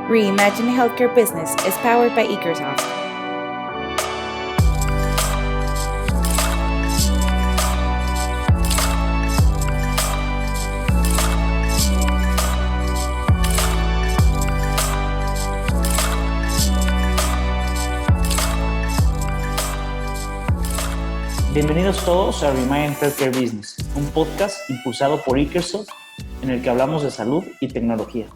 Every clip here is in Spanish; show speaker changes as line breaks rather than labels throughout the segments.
Reimagine Healthcare Business is powered by Ekersoft.
Bienvenidos todos a Reimagine Healthcare Business, un podcast impulsado por Ekersoft en el que hablamos de salud y tecnología.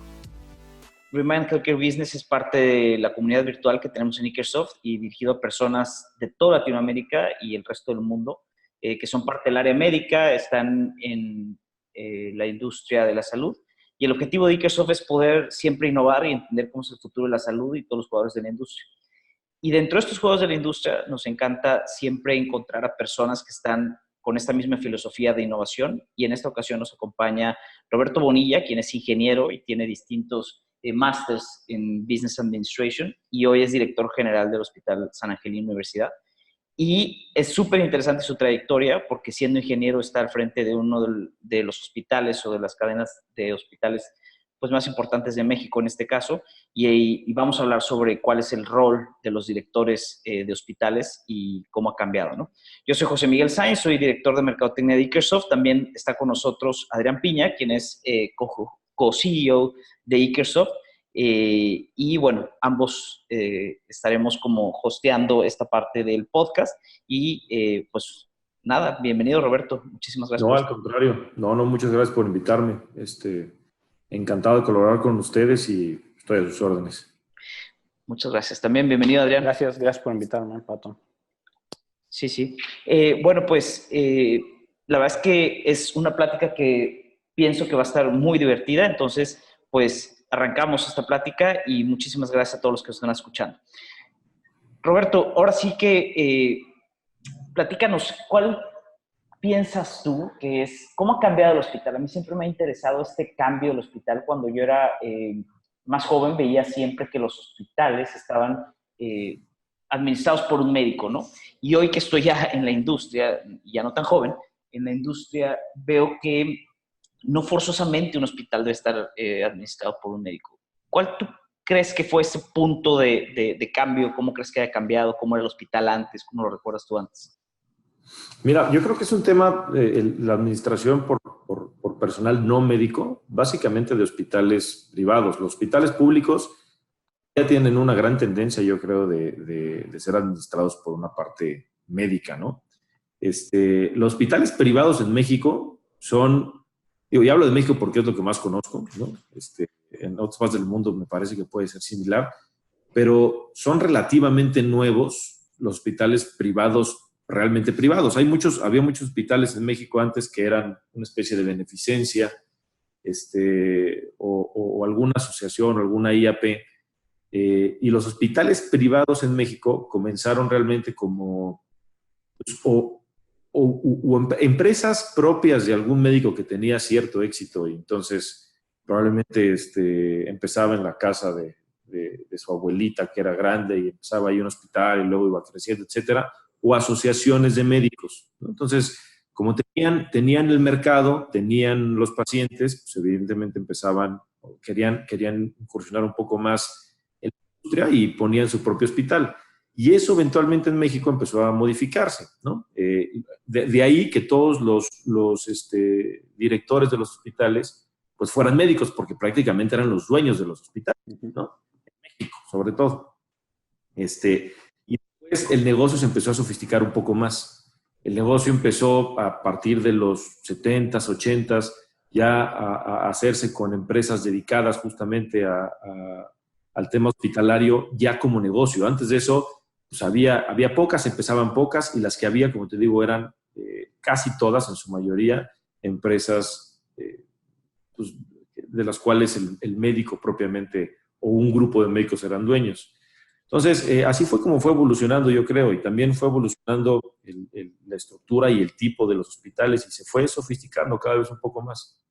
Reimagine Healthcare Business es parte de la comunidad virtual que tenemos en Ekersoft y dirigido a personas de toda Latinoamérica y el resto del mundo que son parte del área médica, están en la industria de la salud. Y el objetivo de Ekersoft es poder siempre innovar y entender cómo es el futuro de la salud y todos los jugadores de la industria. Y dentro de estos juegos de la industria nos encanta siempre encontrar a personas que están con esta misma filosofía de innovación. Y en esta ocasión nos acompaña Roberto Bonilla, quien es ingeniero y tiene distintos másters en Business Administration y hoy es director general del Hospital San Angelino Universidad. Y es súper interesante su trayectoria porque siendo ingeniero está al frente de uno de los hospitales o de las cadenas de hospitales pues, más importantes de México en este caso, y vamos a hablar sobre cuál es el rol de los directores de hospitales y cómo ha cambiado, ¿no? Yo soy José Miguel Sainz, soy director de Mercadotecnia de Ekersoft. También está con nosotros Adrián Piña, quien es co-CEO de Ekersoft. Y bueno, ambos estaremos como hosteando esta parte del podcast y pues nada, bienvenido Roberto, muchísimas gracias.
No, al contrario, muchas gracias por invitarme. Encantado de colaborar con ustedes y estoy a sus órdenes.
Muchas gracias. También bienvenido, Adrián.
Gracias por invitarme, Pato.
Sí. Bueno, pues la verdad es que es una plática que pienso que va a estar muy divertida, entonces pues arrancamos esta plática y muchísimas gracias a todos los que nos están escuchando. Roberto, ahora sí que platícanos, ¿cuál piensas tú que es, cómo ha cambiado el hospital? A mí siempre me ha interesado este cambio del hospital. Cuando yo era más joven veía siempre que los hospitales estaban administrados por un médico, ¿no? Y hoy que estoy ya en la industria, ya no tan joven, en la industria veo que no forzosamente un hospital debe estar administrado por un médico. ¿Cuál tú crees que fue ese punto de cambio? ¿Cómo crees que haya cambiado? ¿Cómo era el hospital antes? ¿Cómo lo recuerdas tú antes?
Mira, yo creo que es un tema, la administración por personal no médico, básicamente de hospitales privados. Los hospitales públicos ya tienen una gran tendencia, yo creo, de ser administrados por una parte médica, ¿no? Los hospitales privados en México son, y hablo de México porque es lo que más conozco, ¿no? En otras partes del mundo me parece que puede ser similar, pero son relativamente nuevos los hospitales privados, realmente privados. Había muchos hospitales en México antes que eran una especie de beneficencia, o alguna asociación o alguna IAP, y los hospitales privados en México comenzaron realmente como empresas propias de algún médico que tenía cierto éxito y entonces probablemente empezaba en la casa de su abuelita que era grande y empezaba ahí un hospital y luego iba creciendo, etcétera, o asociaciones de médicos, ¿no? Entonces, como tenían el mercado, tenían los pacientes, pues evidentemente querían incursionar un poco más en la industria y ponían su propio hospital. Y eso eventualmente en México empezó a modificarse, ¿no? De ahí que todos los directores de los hospitales pues fueran médicos, porque prácticamente eran los dueños de los hospitales, ¿no? En México, sobre todo. Y después el negocio se empezó a sofisticar un poco más. El negocio empezó a partir de los 70s, 80s, ya a hacerse con empresas dedicadas justamente al tema hospitalario, ya como negocio. Antes de eso, pues había pocas, empezaban pocas, y las que había, como te digo, eran casi todas, en su mayoría, empresas pues, de las cuales el médico propiamente o un grupo de médicos eran dueños. Entonces, así fue como fue evolucionando, yo creo, y también fue evolucionando la estructura y el tipo de los hospitales y se fue sofisticando cada vez un poco más.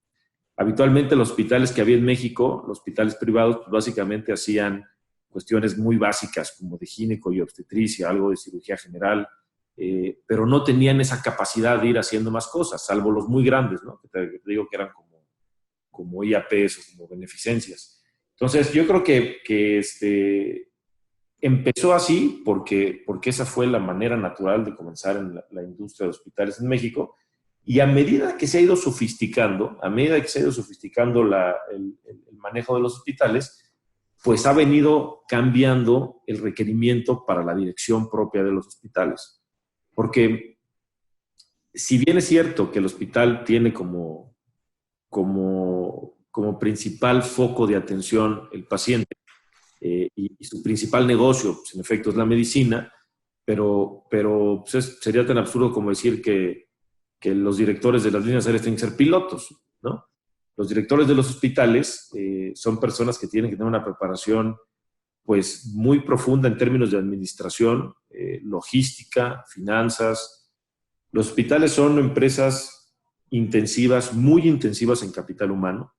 Habitualmente los hospitales que había en México, los hospitales privados, pues básicamente hacían cuestiones muy básicas como de gineco y obstetricia, algo de cirugía general, pero no tenían esa capacidad de ir haciendo más cosas, salvo los muy grandes, ¿no? Que te digo que eran como IAPs o como beneficencias. Entonces, yo creo que empezó así porque esa fue la manera natural de comenzar en la industria de hospitales en México. Y a medida que se ha ido sofisticando, el manejo de los hospitales, pues ha venido cambiando el requerimiento para la dirección propia de los hospitales. Porque si bien es cierto que el hospital tiene como principal foco de atención el paciente, y su principal negocio, pues, en efecto, es la medicina, pero pues sería tan absurdo como decir que los directores de las líneas aéreas tienen que ser pilotos, ¿no? Los directores de los hospitales son personas que tienen que tener una preparación pues muy profunda en términos de administración, logística, finanzas. Los hospitales son empresas intensivas, muy intensivas en capital humano.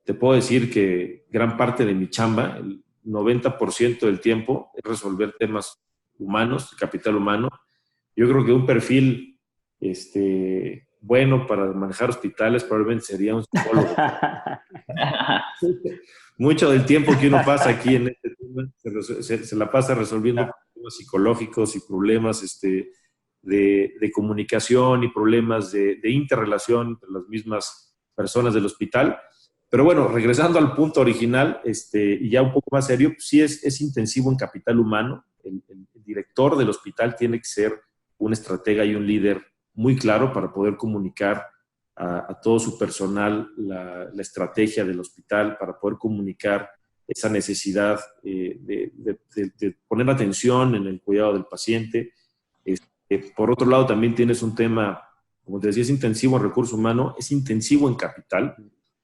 Te puedo decir que gran parte de mi chamba, el 90% del tiempo, es resolver temas humanos, capital humano. Yo creo que un perfil bueno para manejar hospitales probablemente sería un psicólogo. Mucho del tiempo que uno pasa aquí en este tema se la pasa resolviendo problemas psicológicos y problemas de comunicación y problemas de interrelación entre las mismas personas del hospital. Pero bueno, regresando al punto original, y ya un poco más serio, pues sí es intensivo en capital humano. El director del hospital tiene que ser un estratega y un líder muy claro para poder comunicar a todo su personal la estrategia del hospital, para poder comunicar esa necesidad de poner atención en el cuidado del paciente. Por otro lado, también tienes un tema, como te decía, es intensivo en recurso humano, es intensivo en capital.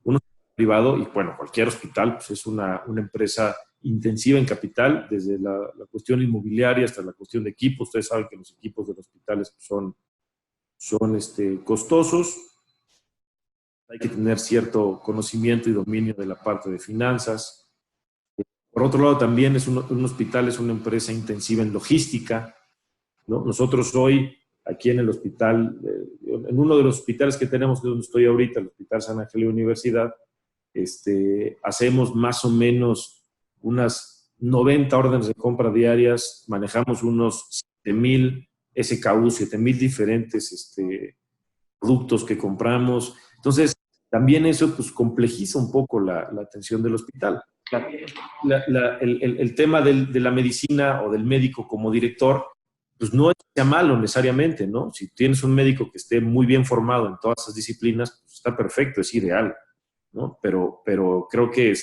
Un hospital privado, y bueno, cualquier hospital pues es una empresa intensiva en capital, desde la cuestión inmobiliaria hasta la cuestión de equipos. Ustedes saben que los equipos de los hospitales son costosos. Hay que tener cierto conocimiento y dominio de la parte de finanzas. Por otro lado, también un hospital es una empresa intensiva en logística, ¿no? Nosotros hoy, aquí en el hospital, en uno de los hospitales que tenemos, que es donde estoy ahorita, el Hospital San Ángel Universidad, hacemos más o menos unas 90 órdenes de compra diarias, manejamos unos 7,000 SKU, 7,000 diferentes productos que compramos. Entonces, también eso pues complejiza un poco la atención del hospital.
Claro.
El tema de la medicina o del médico como director, pues no es que sea malo necesariamente, ¿no? Si tienes un médico que esté muy bien formado en todas esas disciplinas, pues está perfecto, es ideal, ¿no? Pero creo que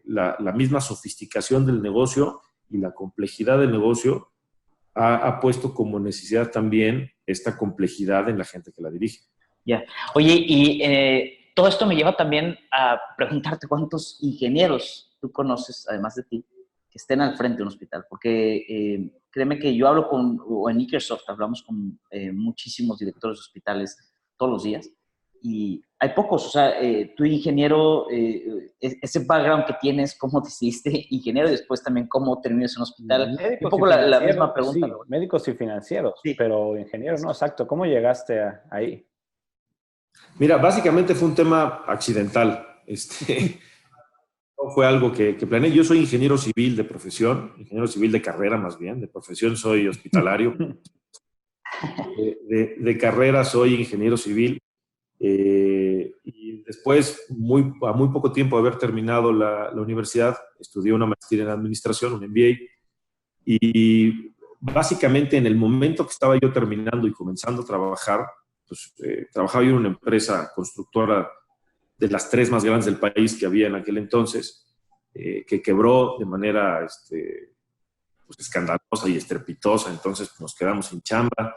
la misma sofisticación del negocio y la complejidad del negocio ha puesto como necesidad también esta complejidad en la gente que la dirige.
Ya. Oye, y todo esto me lleva también a preguntarte cuántos ingenieros tú conoces, además de ti, que estén al frente de un hospital. Porque créeme que yo hablo o en Ikersoft hablamos con muchísimos directores de hospitales todos los días, y hay pocos. O sea, tú ingeniero, ese background que tienes, cómo decidiste ingeniero y después también cómo terminas en un hospital.
Médicos
un poco la misma pregunta.
Sí, médicos y financieros,
sí,
pero ingenieros no, exacto. ¿Cómo llegaste ahí?
Mira, básicamente fue un tema accidental. No fue algo que planeé. Yo soy ingeniero civil de profesión, ingeniero civil de carrera más bien. De profesión soy hospitalario. De carrera soy ingeniero civil. Y después, a muy poco tiempo de haber terminado la universidad, estudié una maestría en administración, un MBA. Y básicamente en el momento que estaba yo terminando y comenzando a trabajar, pues, trabajaba yo en una empresa constructora de las 3 más grandes del país que había en aquel entonces, que quebró de manera pues, escandalosa y estrepitosa. Entonces pues, nos quedamos sin chamba.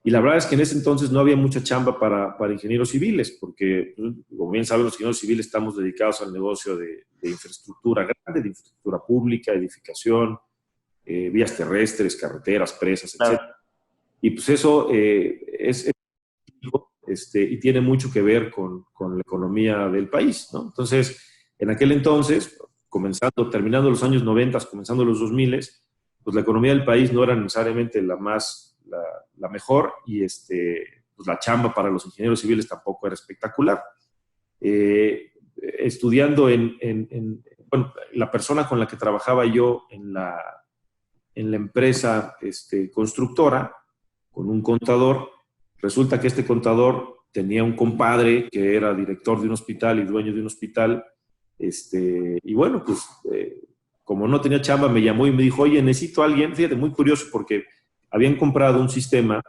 Y la verdad es que en ese entonces no había mucha chamba para ingenieros civiles, porque, como bien saben, los ingenieros civiles estamos dedicados al negocio de infraestructura grande, de infraestructura pública, edificación, vías terrestres, carreteras, presas, etc.
claro.
Y pues eso y tiene mucho que ver con la economía del país, ¿no? Entonces, en aquel entonces, terminando los años 90, comenzando los 2000, pues la economía del país no era necesariamente la mejor, y pues la chamba para los ingenieros civiles tampoco era espectacular. Estudiando en bueno, la persona con la que trabajaba yo en la empresa constructora, con un contador, resulta que este contador tenía un compadre que era director de un hospital y dueño de un hospital, y bueno, pues como no tenía chamba, me llamó y me dijo, oye, necesito a alguien, fíjate, muy curioso, porque habían comprado un sistema,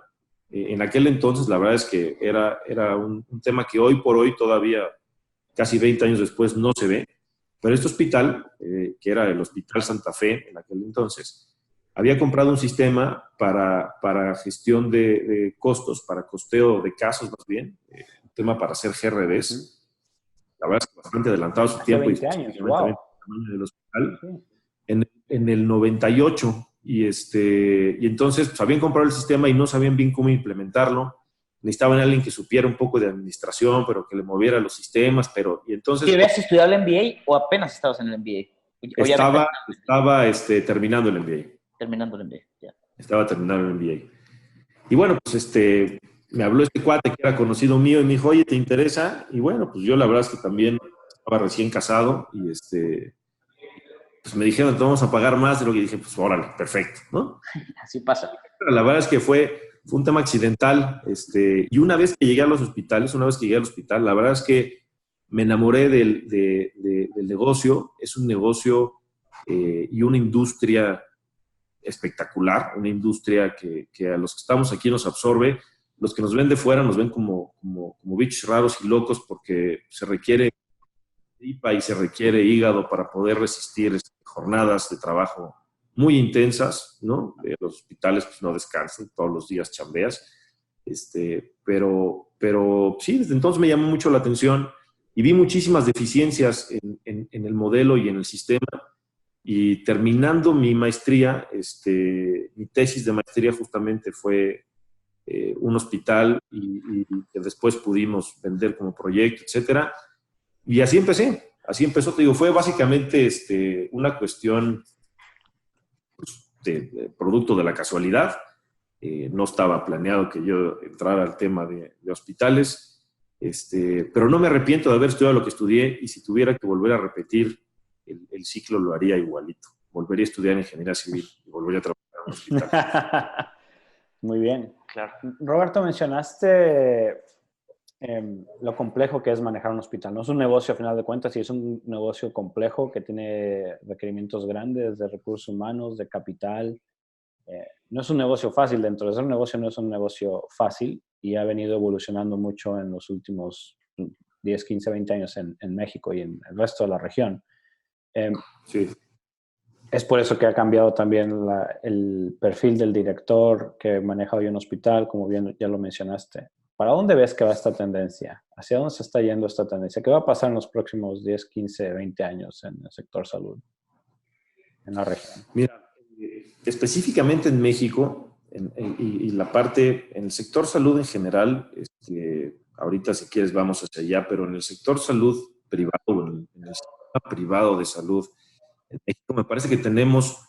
en aquel entonces la verdad es que era un tema que hoy por hoy todavía, casi 20 años después, no se ve, pero este hospital, que era el Hospital Santa Fe en aquel entonces, había comprado un sistema para gestión de costos, para costeo de casos más bien, un tema para hacer GRDs. La verdad es que bastante adelantado su tiempo.
20 años, wow.
El tamaño del hospital. Sí. En el 98, y entonces pues, habían comprado el sistema y no sabían bien cómo implementarlo. Necesitaban a alguien que supiera un poco de administración, pero que le moviera los sistemas, y entonces...
¿Y habías estudiado el MBA o apenas estabas en el MBA?
Estaba terminando el MBA.
Terminando el MBA, ya.
Estaba terminando el MBA. Y bueno, pues me habló este cuate que era conocido mío y me dijo, oye, ¿te interesa? Y bueno, pues yo la verdad es que también estaba recién casado y pues me dijeron, te vamos a pagar más de lo que dije, pues órale, perfecto, ¿no?
Así pasa.
Pero la verdad es que fue un tema accidental, y una vez que llegué al hospital, la verdad es que me enamoré del negocio. Es un negocio y una industria espectacular, una industria que a los que estamos aquí nos absorbe. Los que nos ven de fuera nos ven como bichos raros y locos porque se requiere tripa y se requiere hígado para poder resistir jornadas de trabajo muy intensas, ¿no? Los hospitales pues, no descansan, todos los días chambeas. Pero sí, desde entonces me llamó mucho la atención y vi muchísimas deficiencias en el modelo y en el sistema. Y terminando mi maestría, mi tesis de maestría justamente fue un hospital y que después pudimos vender como proyecto, etcétera. Y así empezó, te digo, fue básicamente una cuestión pues, de producto de la casualidad. No estaba planeado que yo entrara al tema de hospitales, pero no me arrepiento de haber estudiado lo que estudié y si tuviera que volver a repetir el ciclo lo haría igualito. Volvería a estudiar ingeniería civil y volvería a trabajar en un hospital.
Muy bien.
Claro.
Roberto, mencionaste lo complejo que es manejar un hospital. No es un negocio a final de cuentas, y es un negocio complejo que tiene requerimientos grandes de recursos humanos, de capital. No es un negocio fácil. Dentro de ser un negocio no es un negocio fácil y ha venido evolucionando mucho en los últimos 10, 15, 20 años en México y en el resto de la región.
Sí.
Es por eso que ha cambiado también el perfil del director que maneja hoy un hospital, como bien ya lo mencionaste. ¿Para dónde ves que va esta tendencia? ¿Hacia dónde se está yendo esta tendencia? ¿Qué va a pasar en los próximos 10, 15, 20 años en el sector salud en la región?
Mira, específicamente en México y la parte, en el sector salud en general, ahorita si quieres vamos hacia allá, pero en el sector salud privado, en el sistema privado de salud, en México me parece que tenemos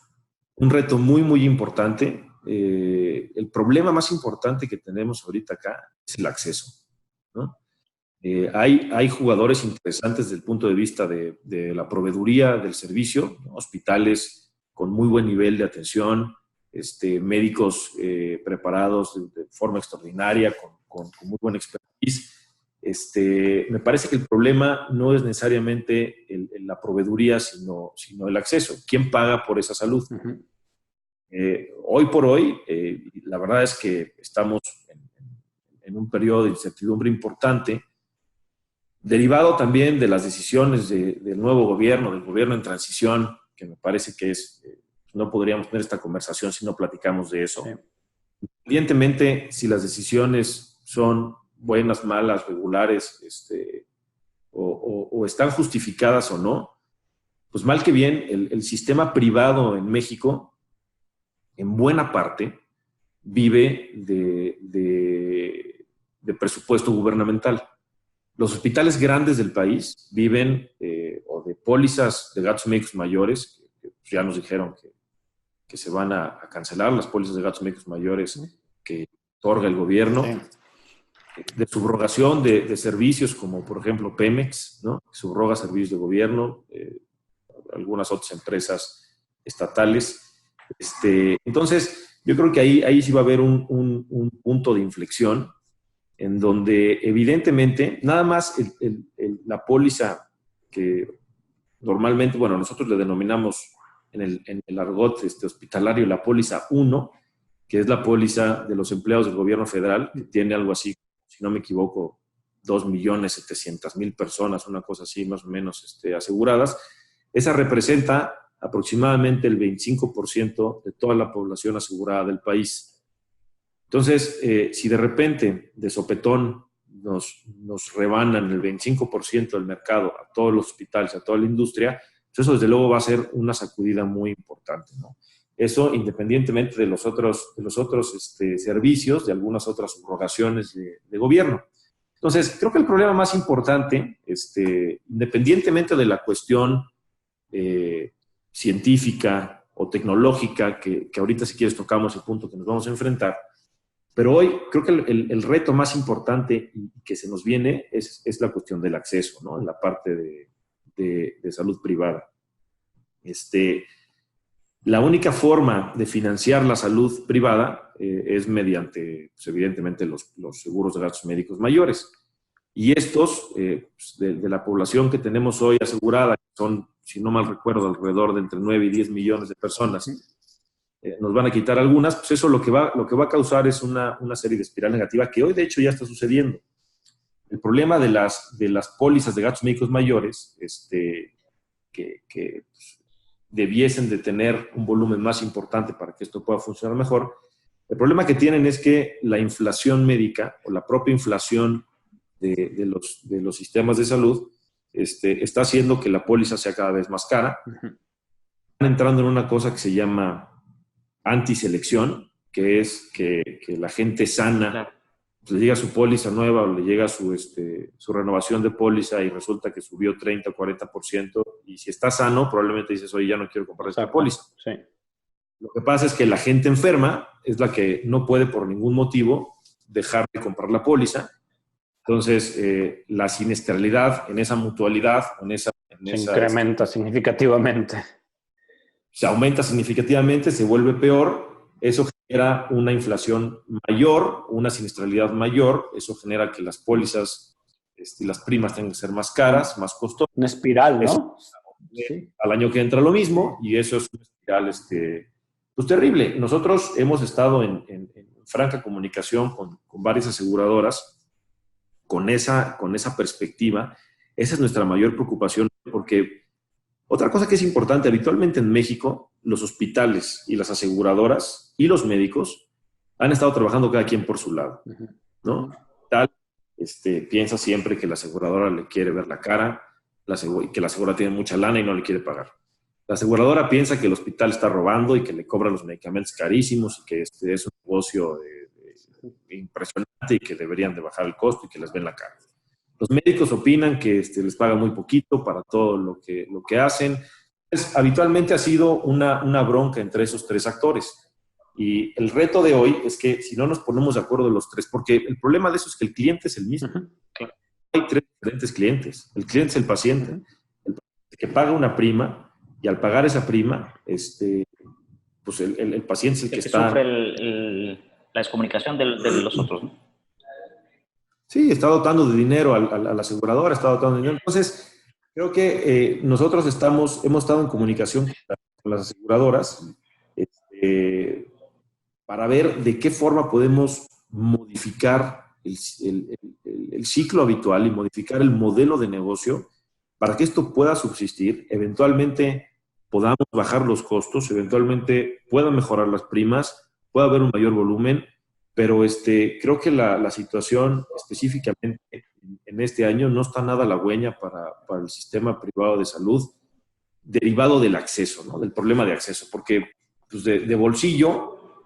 un reto muy, muy importante. El problema más importante que tenemos ahorita acá es el acceso, ¿no? Hay jugadores interesantes desde el punto de vista de la proveeduría del servicio, ¿no? Hospitales con muy buen nivel de atención, médicos preparados de forma extraordinaria, con muy buena expertise. Me parece que el problema no es necesariamente la proveeduría, sino el acceso. ¿Quién paga por esa salud?
Uh-huh.
Hoy por hoy, la verdad es que estamos en un periodo de incertidumbre importante, derivado también de las decisiones del nuevo gobierno, del gobierno en transición, que me parece que no podríamos tener esta conversación si no platicamos de eso. Sí. Evidentemente, si las decisiones son buenas, malas, regulares, o están justificadas o no, pues mal que bien, el sistema privado en México, en buena parte, vive de presupuesto gubernamental. Los hospitales grandes del país viven o de pólizas de gastos médicos mayores, que ya nos dijeron que se van a cancelar las pólizas de gastos médicos mayores que otorga el gobierno, sí. De subrogación de servicios como, por ejemplo, Pemex, ¿no? Que subroga servicios de gobierno, algunas otras empresas estatales. Entonces, yo creo que ahí sí va a haber un punto de inflexión en donde evidentemente nada más la póliza que normalmente, bueno, nosotros le denominamos en el argot hospitalario la póliza 1, que es la póliza de los empleados del gobierno federal, que tiene algo así, si no me equivoco, 2.700.000 personas, una cosa así más o menos aseguradas. Esa representa aproximadamente el 25% de toda la población asegurada del país. Entonces, si de repente, de sopetón, nos rebanan el 25% del mercado a todos los hospitales, a toda la industria, pues eso desde luego va a ser una sacudida muy importante, ¿no? Eso independientemente de los otros servicios, de algunas otras subrogaciones de gobierno. Entonces, creo que el problema más importante, independientemente de la cuestión científica o tecnológica, que ahorita si quieres tocamos el punto que nos vamos a enfrentar, pero hoy creo que el reto más importante y que se nos viene es la cuestión del acceso, ¿no? En la parte de salud privada. La única forma de financiar la salud privada es mediante, pues, evidentemente, los seguros de gastos médicos mayores. Y estos, de la población que tenemos hoy asegurada, que son, si no mal recuerdo, alrededor de entre 9 y 10 millones de personas, nos van a quitar algunas, pues eso lo que va a causar es una serie de espiral negativa que hoy de hecho ya está sucediendo. El problema de las pólizas de gastos médicos mayores, que pues, debiesen de tener un volumen más importante para que esto pueda funcionar mejor, el problema que tienen es que la inflación médica o la propia inflación de los sistemas de salud está haciendo que la póliza sea cada vez más cara. Están entrando en una cosa que se llama antiselección, que es que la gente sana, claro, pues le llega su póliza nueva o le llega su renovación de póliza y resulta que subió 30 o 40%, y si está sano, probablemente dices, oye, ya no quiero comprar esta póliza. Sí. Lo que pasa es que la gente enferma es la que no puede por ningún motivo dejar de comprar la póliza. Entonces, la siniestralidad en esa mutualidad, se
incrementa significativamente.
Se aumenta significativamente, se vuelve peor, eso genera una inflación mayor, una siniestralidad mayor, eso genera que las pólizas y las primas tengan que ser más caras, más costosas.
Una espiral, ¿no?
Eso, sí. Al año que entra lo mismo, y eso es una espiral pues terrible. Nosotros hemos estado en franca comunicación con varias aseguradoras con esa perspectiva. Esa es nuestra mayor preocupación, porque otra cosa que es importante, habitualmente en México, los hospitales y las aseguradoras y los médicos han estado trabajando cada quien por su lado, ¿no? Tal, piensa siempre que la aseguradora le quiere ver la cara, que la aseguradora tiene mucha lana y no le quiere pagar. La aseguradora piensa que el hospital está robando y que le cobra los medicamentos carísimos y que es un negocio impresionante y que deberían de bajar el costo y que les ven la cara. Los médicos opinan que les pagan muy poquito para todo lo que hacen. Entonces, habitualmente ha sido una bronca entre esos tres actores. Y el reto de hoy es que si no nos ponemos de acuerdo los tres, porque el problema de eso es que el cliente es el mismo. Claro. Hay tres diferentes clientes. El cliente es el paciente, el paciente que paga una prima, y al pagar esa prima, pues el paciente es el que está...
sufre la descomunicación de los otros, ¿no?
Sí, está dotando de dinero a la aseguradora, está dotando de dinero. Entonces, creo que nosotros hemos estado en comunicación con las aseguradoras para ver de qué forma podemos modificar el ciclo habitual y modificar el modelo de negocio para que esto pueda subsistir, eventualmente podamos bajar los costos, eventualmente puedan mejorar las primas, pueda haber un mayor volumen. Pero creo que la situación específicamente en este año no está nada halagüeña para el sistema privado de salud, derivado del acceso, ¿no? Del problema de acceso, porque pues de bolsillo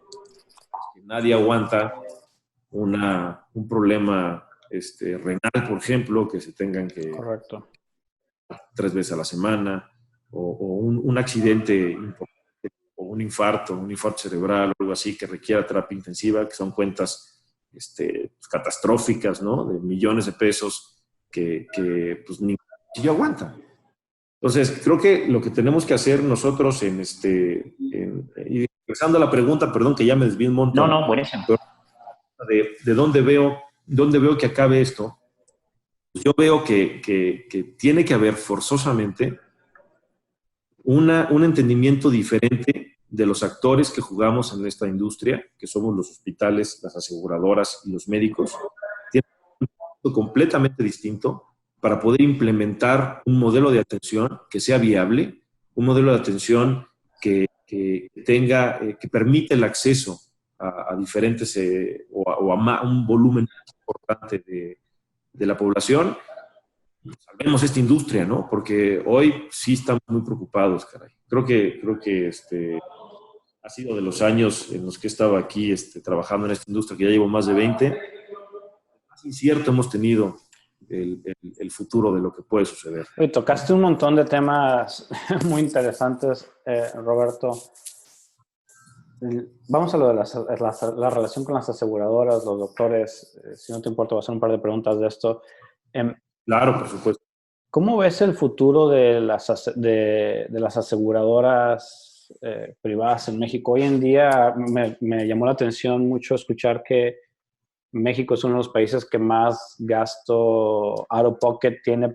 nadie aguanta un problema renal, por ejemplo, que se tengan que...
Correcto.
3 veces a la semana, o un accidente importante, o un infarto cerebral o algo así que requiera terapia intensiva, que son cuentas catastróficas, ¿no? De millones de pesos que pues ni yo aguanta. Entonces, creo que lo que tenemos que hacer nosotros y regresando a la pregunta, perdón que ya me desvié un montón.
No, buenísimo.
De dónde veo que acabe esto, yo veo que tiene que haber forzosamente un entendimiento diferente de los actores que jugamos en esta industria, que somos los hospitales, las aseguradoras y los médicos. Tiene un punto completamente distinto para poder implementar un modelo de atención que sea viable, un modelo de atención que permite el acceso a diferentes o a un volumen importante de la población. Salvemos esta industria, ¿no? Porque hoy sí estamos muy preocupados, caray. Creo que ha sido de los años en los que he estado aquí trabajando en esta industria, que ya llevo más de 20, más incierto hemos tenido el futuro de lo que puede suceder.
Y tocaste un montón de temas muy interesantes, Roberto. Vamos a lo de la relación con las aseguradoras, los doctores. Si no te importa, voy a hacer un par de preguntas de esto.
Claro, por supuesto.
¿Cómo ves el futuro de las aseguradoras privadas en México? Hoy en día me llamó la atención mucho escuchar que México es uno de los países que más gasto out of pocket tiene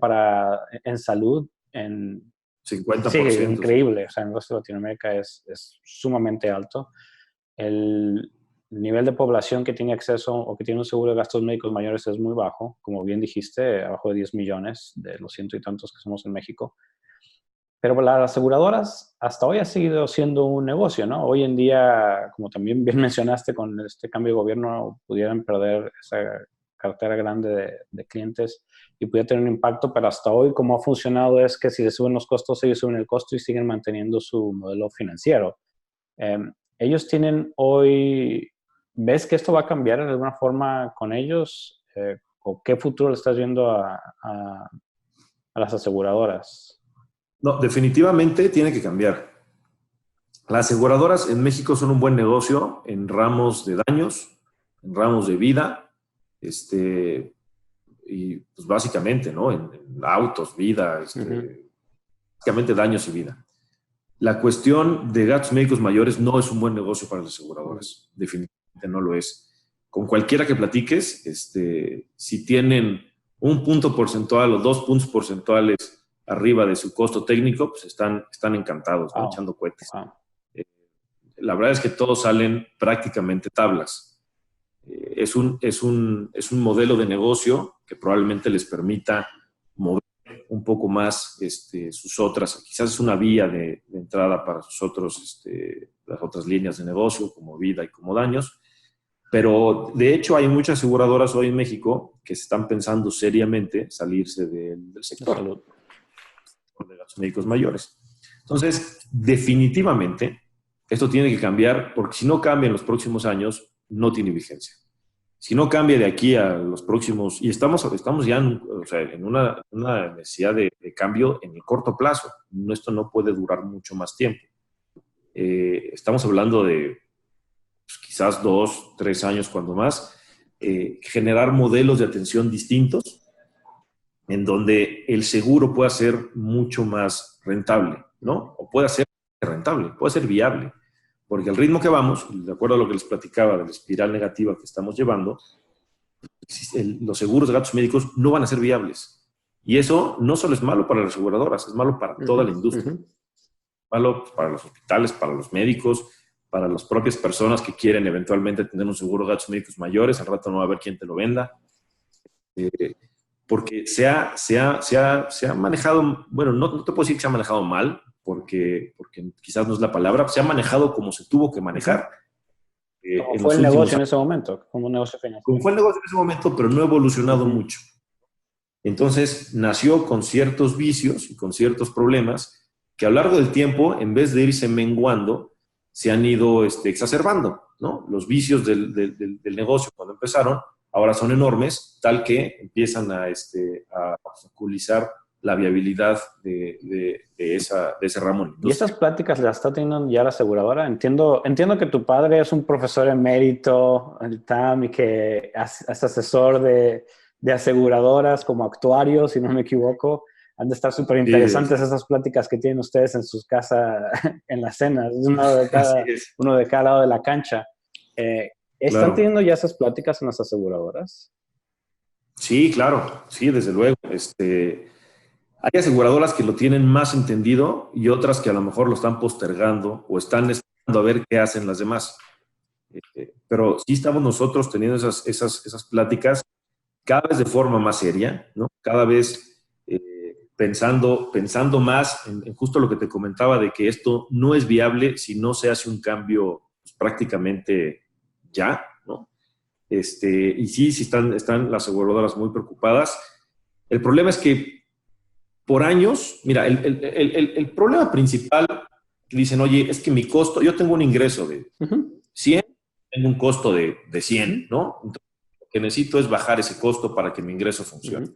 en salud.
50%.
Sí, increíble. O sea, en el resto de Latinoamérica es sumamente alto. El nivel de población que tiene acceso o que tiene un seguro de gastos médicos mayores es muy bajo. Como bien dijiste, abajo de 10 millones de los ciento y tantos que somos en México. Pero las aseguradoras hasta hoy ha seguido siendo un negocio, ¿no? Hoy en día, como también bien mencionaste, con este cambio de gobierno pudieran perder esa cartera grande de clientes y pudiera tener un impacto, pero hasta hoy como ha funcionado es que si le suben los costos, ellos suben el costo y siguen manteniendo su modelo financiero. Ellos tienen hoy, ¿ves que esto va a cambiar de alguna forma con ellos? ¿O qué futuro le estás viendo a las aseguradoras?
No, definitivamente tiene que cambiar. Las aseguradoras en México son un buen negocio en ramos de daños, en ramos de vida, y pues básicamente, ¿no? En autos, vida, básicamente daños y vida. La cuestión de gastos médicos mayores no es un buen negocio para las aseguradoras. Definitivamente no lo es. Con cualquiera que platiques, si tienen un punto porcentual o 2 puntos porcentuales arriba de su costo técnico, pues están encantados, ¿no? Echando cohetes.
Wow.
La verdad es que todos salen prácticamente tablas. Es un modelo de negocio que probablemente les permita mover un poco más sus otras, quizás es una vía de entrada para las otras líneas de negocio, como vida y como daños. Pero de hecho hay muchas aseguradoras hoy en México que están pensando seriamente salirse del sector de gastos médicos mayores. Entonces, definitivamente, esto tiene que cambiar, porque si no cambia en los próximos años, no tiene vigencia. Si no cambia de aquí a los próximos, y estamos ya en una necesidad de cambio en el corto plazo. Esto no puede durar mucho más tiempo. Estamos hablando de pues, quizás 2, 3 años cuando más, generar modelos de atención distintos en donde el seguro pueda ser mucho más rentable, ¿no? O pueda ser rentable, puede ser viable. Porque al ritmo que vamos, de acuerdo a lo que les platicaba de la espiral negativa que estamos llevando, los seguros de gastos médicos no van a ser viables. Y eso no solo es malo para las aseguradoras, es malo para toda la industria. Malo para los hospitales, para los médicos, para las propias personas que quieren eventualmente tener un seguro de gastos médicos mayores. Al rato no va a haber quien te lo venda. Porque se ha manejado, bueno, no te puedo decir que se ha manejado mal, porque quizás no es la palabra, se ha manejado como se tuvo que manejar.
¿Cómo fue el negocio en ese momento? Como un negocio financiero.
Como fue el negocio en ese momento, pero no ha evolucionado mucho. Entonces, nació con ciertos vicios y con ciertos problemas que a lo largo del tiempo, en vez de irse menguando, se han ido exacerbando, ¿no? Los vicios del negocio cuando empezaron ahora son enormes, tal que empiezan a obstaculizar la viabilidad de ese ramo.
¿Y estas pláticas las está teniendo ya la aseguradora? Entiendo que tu padre es un profesor emérito en el TAM y que es asesor de aseguradoras como actuario, si no me equivoco. Han de estar súper interesantes esas pláticas que tienen ustedes en sus casas, en las cenas, uno de cada lado de la cancha. ¿Están teniendo ya esas pláticas en las aseguradoras?
Sí, claro, sí, desde luego. Hay aseguradoras que lo tienen más entendido y otras que a lo mejor lo están postergando o están esperando a ver qué hacen las demás. Pero sí estamos nosotros teniendo esas pláticas cada vez de forma más seria, ¿no? Cada vez pensando más en justo lo que te comentaba de que esto no es viable si no se hace un cambio pues, prácticamente ya, ¿no? Y sí están las aseguradoras muy preocupadas. El problema es que por años, mira, el problema principal, dicen, oye, es que mi costo, yo tengo un ingreso de 100, tengo un costo de 100, ¿no? Entonces, lo que necesito es bajar ese costo para que mi ingreso funcione.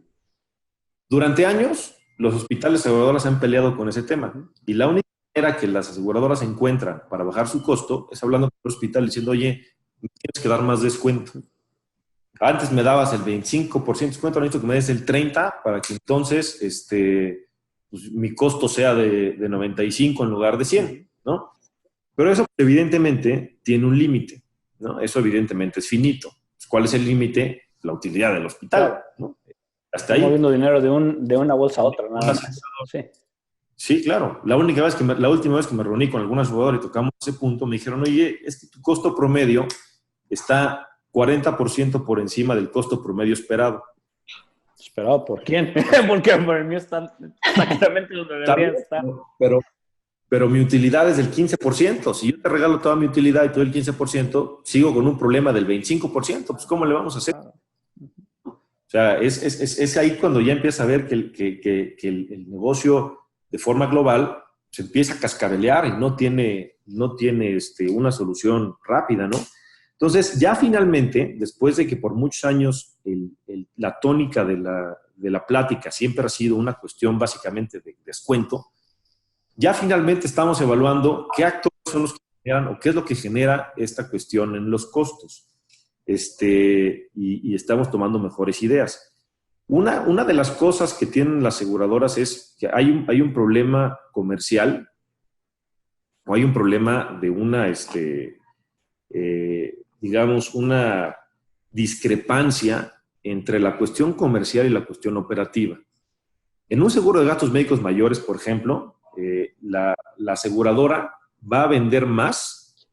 Durante años, los hospitales aseguradoras han peleado con ese tema y la única manera que las aseguradoras encuentran para bajar su costo es hablando con el hospital diciendo, oye, me tienes que dar más descuento. Antes me dabas el 25% de descuento, necesito que me des el 30% para que entonces pues, mi costo sea de 95 en lugar de 100, ¿no? Pero eso evidentemente tiene un límite, ¿no? Eso evidentemente es finito. ¿Cuál es el límite? La utilidad del hospital, ¿no? Hasta ahí.
Moviendo dinero de una bolsa a otra, nada más.
Sí, claro. La última vez que me reuní con alguna aseguradora y tocamos ese punto, me dijeron, oye, es que tu costo promedio está 40% por encima del costo promedio esperado.
¿Esperado por quién? Porque por el mío está exactamente donde debería estar.
Pero mi utilidad es del 15%. Si yo te regalo toda mi utilidad y todo el 15%, sigo con un problema del 25%. Pues, ¿cómo le vamos a hacer? O sea, es ahí cuando ya empieza a ver que el negocio de forma global se empieza a cascabelear y no tiene una solución rápida, ¿no? Entonces, ya finalmente, después de que por muchos años la tónica de la plática siempre ha sido una cuestión básicamente de descuento, ya finalmente estamos evaluando qué actores son los que generan o qué es lo que genera esta cuestión en los costos. Y estamos tomando mejores ideas. Una de las cosas que tienen las aseguradoras es que hay un problema comercial o hay un problema de digamos, una discrepancia entre la cuestión comercial y la cuestión operativa. En un seguro de gastos médicos mayores, por ejemplo, la aseguradora va a vender más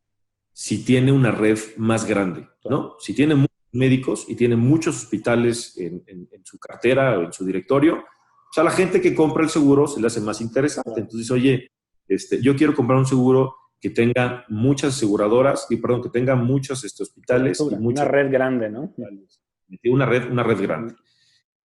si tiene una red más grande, ¿no? Si tiene muchos médicos y tiene muchos hospitales en su cartera o en su directorio, o sea, a la gente que compra el seguro se le hace más interesante. Entonces, oye, yo quiero comprar un seguro que tenga muchas aseguradoras, que tenga muchos hospitales. Y
una red grande, ¿no?
Una red grande.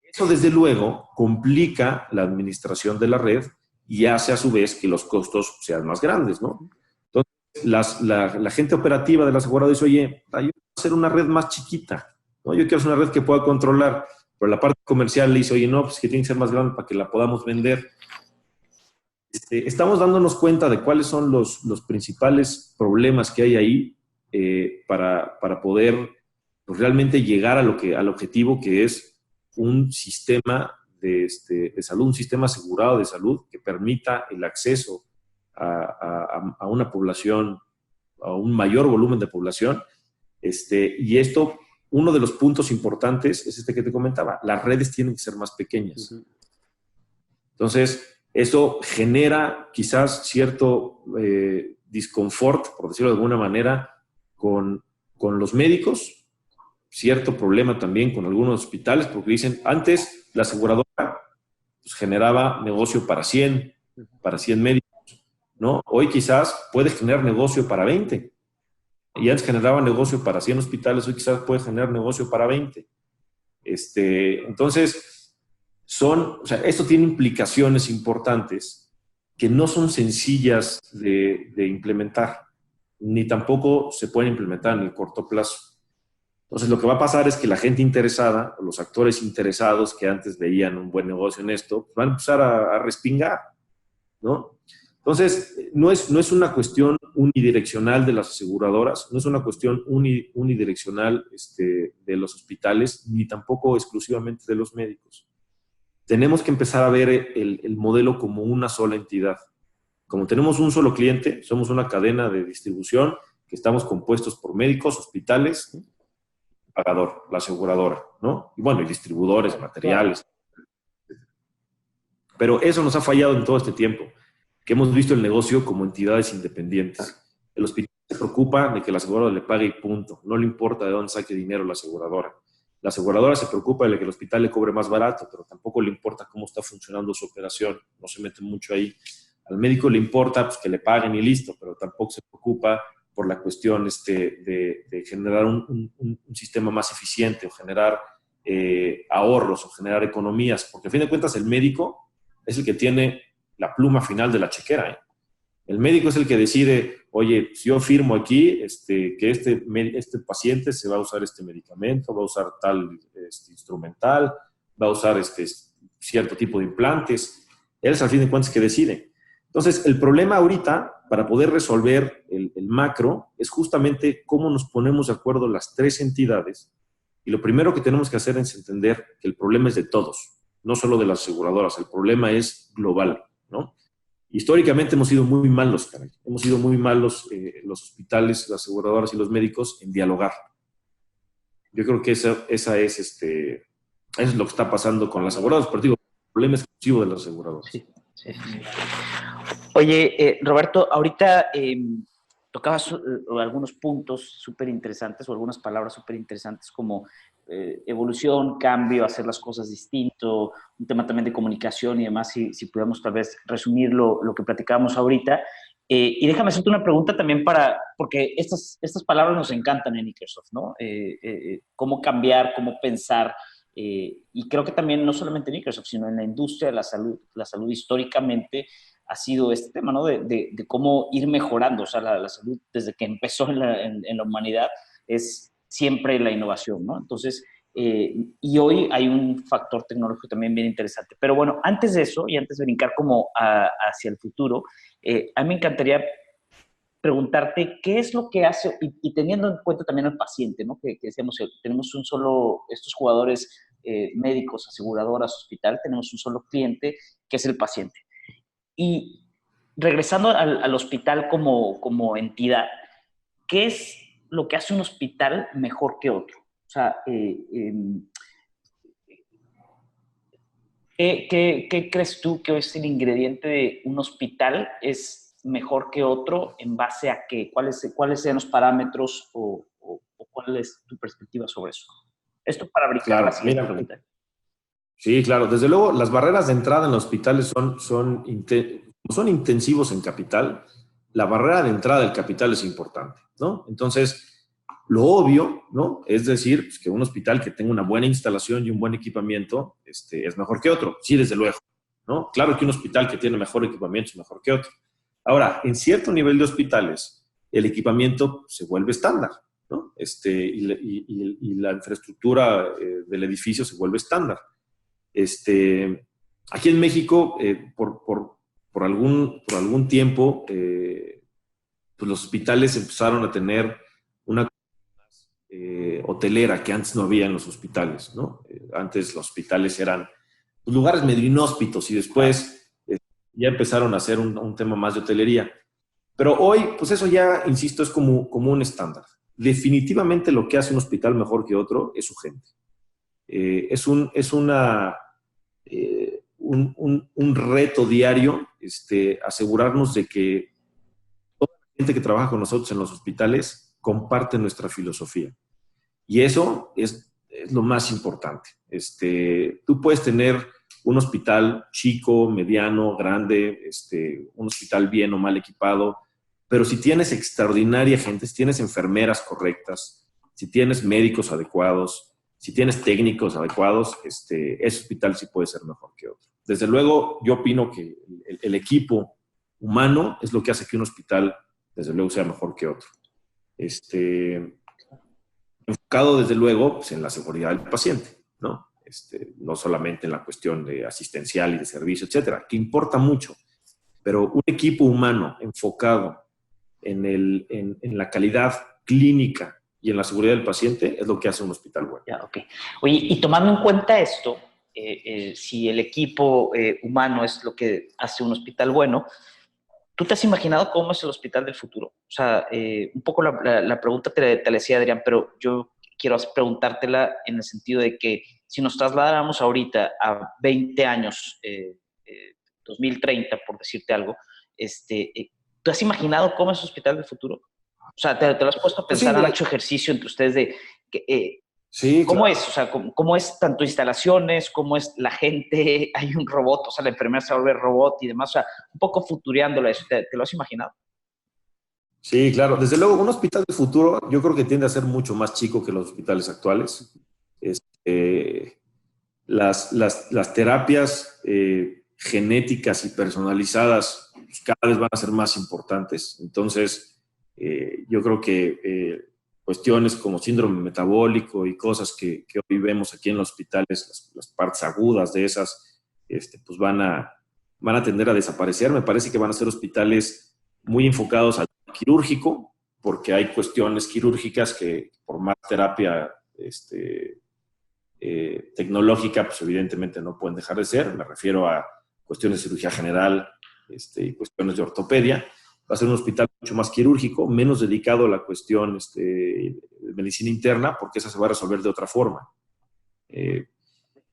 Eso, desde luego, complica la administración de la red y hace a su vez que los costos sean más grandes, ¿no? Entonces, la gente operativa de la aseguradora dice, oye, yo quiero hacer una red más chiquita, ¿no? Yo quiero hacer una red que pueda controlar, pero la parte comercial le dice, oye, no, pues que tiene que ser más grande para que la podamos vender. Estamos dándonos cuenta de cuáles son los principales problemas que hay ahí para poder pues, realmente llegar al objetivo que es un sistema de salud, un sistema asegurado de salud que permita el acceso a una población, a un mayor volumen de población. Y esto, uno de los puntos importantes es que te comentaba, las redes tienen que ser más pequeñas. Entonces, eso genera quizás cierto disconfort, por decirlo de alguna manera, con los médicos, cierto problema también con algunos hospitales, porque dicen, antes la aseguradora pues, generaba negocio para 100 médicos, ¿no? Hoy quizás puede generar negocio para 20. Y antes generaba negocio para 100 hospitales, hoy quizás puede generar negocio para 20. Entonces, esto tiene implicaciones importantes que no son sencillas de implementar, ni tampoco se pueden implementar en el corto plazo. Entonces, lo que va a pasar es que la gente interesada, o los actores interesados que antes veían un buen negocio en esto, van a empezar a respingar, ¿no? Entonces, no es una cuestión unidireccional de las aseguradoras, no es una cuestión unidireccional de los hospitales, ni tampoco exclusivamente de los médicos. tenemos que empezar a ver el modelo como una sola entidad. Como tenemos un solo cliente, somos una cadena de distribución que estamos compuestos por médicos, hospitales, pagador, la aseguradora, ¿no? Y bueno, y distribuidores, materiales. Pero eso nos ha fallado en todo este tiempo, que hemos visto el negocio como entidades independientes. El hospital se preocupa de que la aseguradora le pague y punto. No le importa de dónde saque dinero la aseguradora. La aseguradora se preocupa de que el hospital le cobre más barato, pero tampoco le importa cómo está funcionando su operación. No se mete mucho ahí. Al médico le importa pues, que le paguen y listo, pero tampoco se preocupa por la cuestión de generar un sistema más eficiente o generar ahorros o generar economías, porque a fin de cuentas el médico es el que tiene la pluma final de la chequera. El médico es el que decide, oye, si yo firmo aquí que este paciente se va a usar este medicamento, va a usar tal instrumental, va a usar cierto tipo de implantes. Él es al fin de cuentas que decide. Entonces, el problema ahorita, para poder resolver el macro, es justamente cómo nos ponemos de acuerdo las tres entidades. Y lo primero que tenemos que hacer es entender que el problema es de todos, no solo de las aseguradoras. El problema es global, ¿no? Históricamente hemos sido muy malos, caray. Hemos sido muy malos los hospitales, las aseguradoras y los médicos en dialogar. Yo creo que eso es lo que está pasando con las aseguradoras, pero digo, el problema es exclusivo de las aseguradoras.
Sí. Oye, Roberto, ahorita tocabas algunos puntos súper interesantes o algunas palabras súper interesantes como evolución, cambio, hacer las cosas distinto, un tema también de comunicación y demás, si pudiéramos tal vez resumir lo que platicábamos ahorita. Y déjame hacerte una pregunta también porque estas palabras nos encantan en Ikersoft, ¿no? Cómo cambiar, cómo pensar. Y creo que también no solamente en Ikersoft, sino en la industria de la salud históricamente ha sido este tema, ¿no? De cómo ir mejorando. O sea, la salud desde que empezó en la humanidad es siempre la innovación, ¿no? Entonces, y hoy hay un factor tecnológico también bien interesante. Pero bueno, antes de eso y antes de brincar como hacia el futuro, a mí me encantaría preguntarte qué es lo que hace, y teniendo en cuenta también al paciente, ¿no? Que decíamos, tenemos estos jugadores médicos, aseguradoras, hospital, tenemos un solo cliente que es el paciente. Y regresando al hospital como entidad, ¿qué es lo que hace un hospital mejor que otro? O sea, ¿qué crees tú que es el ingrediente de un hospital es mejor que otro en base a qué? ¿Cuáles sean los parámetros o cuál es tu perspectiva sobre eso? Esto para brincar la siguiente pregunta.
Sí, claro. Desde luego, las barreras de entrada en los hospitales son intensivos en capital. La barrera de entrada del capital es importante, ¿no? Entonces, lo obvio, ¿no? Es decir, pues, que un hospital que tenga una buena instalación y un buen equipamiento es mejor que otro. Sí, desde luego, ¿no? Claro que un hospital que tiene mejor equipamiento es mejor que otro. Ahora, en cierto nivel de hospitales, el equipamiento se vuelve estándar, ¿no? Y la infraestructura del edificio se vuelve estándar. Aquí en México, por algún tiempo, pues los hospitales empezaron a tener una hotelera que antes no había en los hospitales, ¿no? Antes los hospitales eran pues, lugares medio inhóspitos y después ya empezaron a hacer un tema más de hotelería. Pero hoy, pues eso ya, insisto, es como un estándar. Definitivamente lo que hace un hospital mejor que otro es su gente. Es un reto diario asegurarnos de que toda la gente que trabaja con nosotros en los hospitales comparte nuestra filosofía. Y eso es lo más importante. Tú puedes tener un hospital chico, mediano, grande, un hospital bien o mal equipado, pero si tienes extraordinaria gente, si tienes enfermeras correctas, si tienes médicos adecuados, si tienes técnicos adecuados, ese hospital sí puede ser mejor que otro. Desde luego, yo opino que el equipo humano es lo que hace que un hospital, desde luego, sea mejor que otro. Enfocado, desde luego, pues, en la seguridad del paciente, ¿no? No solamente en la cuestión de asistencial y de servicio, etcétera, que importa mucho, pero un equipo humano enfocado en la calidad clínica y en la seguridad del paciente es lo que hace un hospital bueno.
Ya, ok. Oye, y tomando en cuenta esto, si el equipo humano es lo que hace un hospital bueno, ¿tú te has imaginado cómo es el hospital del futuro? O sea, un poco la pregunta te la decía Adrián, pero yo quiero preguntártela en el sentido de que si nos trasladáramos ahorita a 20 años, 2030, por decirte algo, ¿tú has imaginado cómo es el hospital del futuro? O sea, ¿te lo has puesto a
Pues
pensar?
sí,
¿Han hecho ejercicio entre ustedes de
sí,
cómo
claro.
es? O sea, ¿cómo es tanto instalaciones? ¿Cómo es la gente? ¿Hay un robot? O sea, la enfermera se va a volver robot y demás. O sea, un poco futureándolo eso. ¿Te lo has imaginado?
Sí, claro. Desde luego, un hospital del futuro yo creo que tiende a ser mucho más chico que los hospitales actuales. Este, las terapias genéticas y personalizadas pues, cada vez van a ser más importantes. Entonces, yo creo que cuestiones como síndrome metabólico y cosas que hoy vemos aquí en los hospitales, las partes agudas de esas, pues van a tender a desaparecer. Me parece que van a ser hospitales muy enfocados al quirúrgico, porque hay cuestiones quirúrgicas que por más terapia tecnológica, pues evidentemente no pueden dejar de ser. Me refiero a cuestiones de cirugía general y cuestiones de ortopedia. Va a ser un hospital mucho más quirúrgico, menos dedicado a la cuestión de medicina interna, porque esa se va a resolver de otra forma.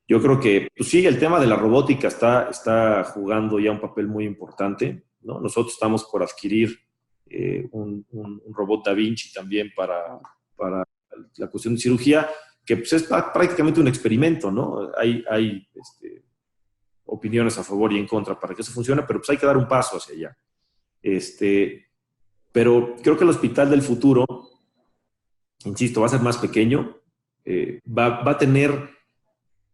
Yo creo que, pues sí, el tema de la robótica está jugando ya un papel muy importante, ¿no? Nosotros estamos por adquirir un robot Da Vinci también para la cuestión de cirugía, que pues, es prácticamente un experimento, ¿no? Hay opiniones a favor y en contra para que eso funcione, pero pues hay que dar un paso hacia allá. Pero creo que el hospital del futuro, insisto, va a ser más pequeño, va a tener,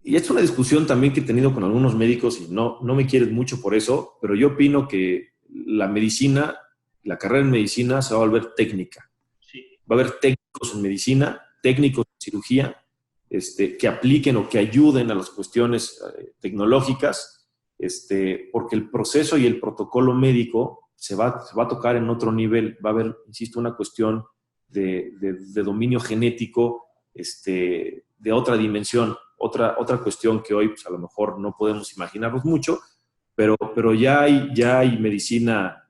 y es una discusión también que he tenido con algunos médicos y no me quieren mucho por eso, pero yo opino que la medicina, la carrera en medicina se va a volver técnica.
Sí.
Va a haber técnicos en medicina, técnicos en cirugía, que apliquen o que ayuden a las cuestiones tecnológicas, porque el proceso y el protocolo médico se va a tocar en otro nivel. Va a haber, insisto, una cuestión de dominio genético de otra dimensión, otra cuestión que hoy pues, a lo mejor no podemos imaginarnos mucho, pero ya hay medicina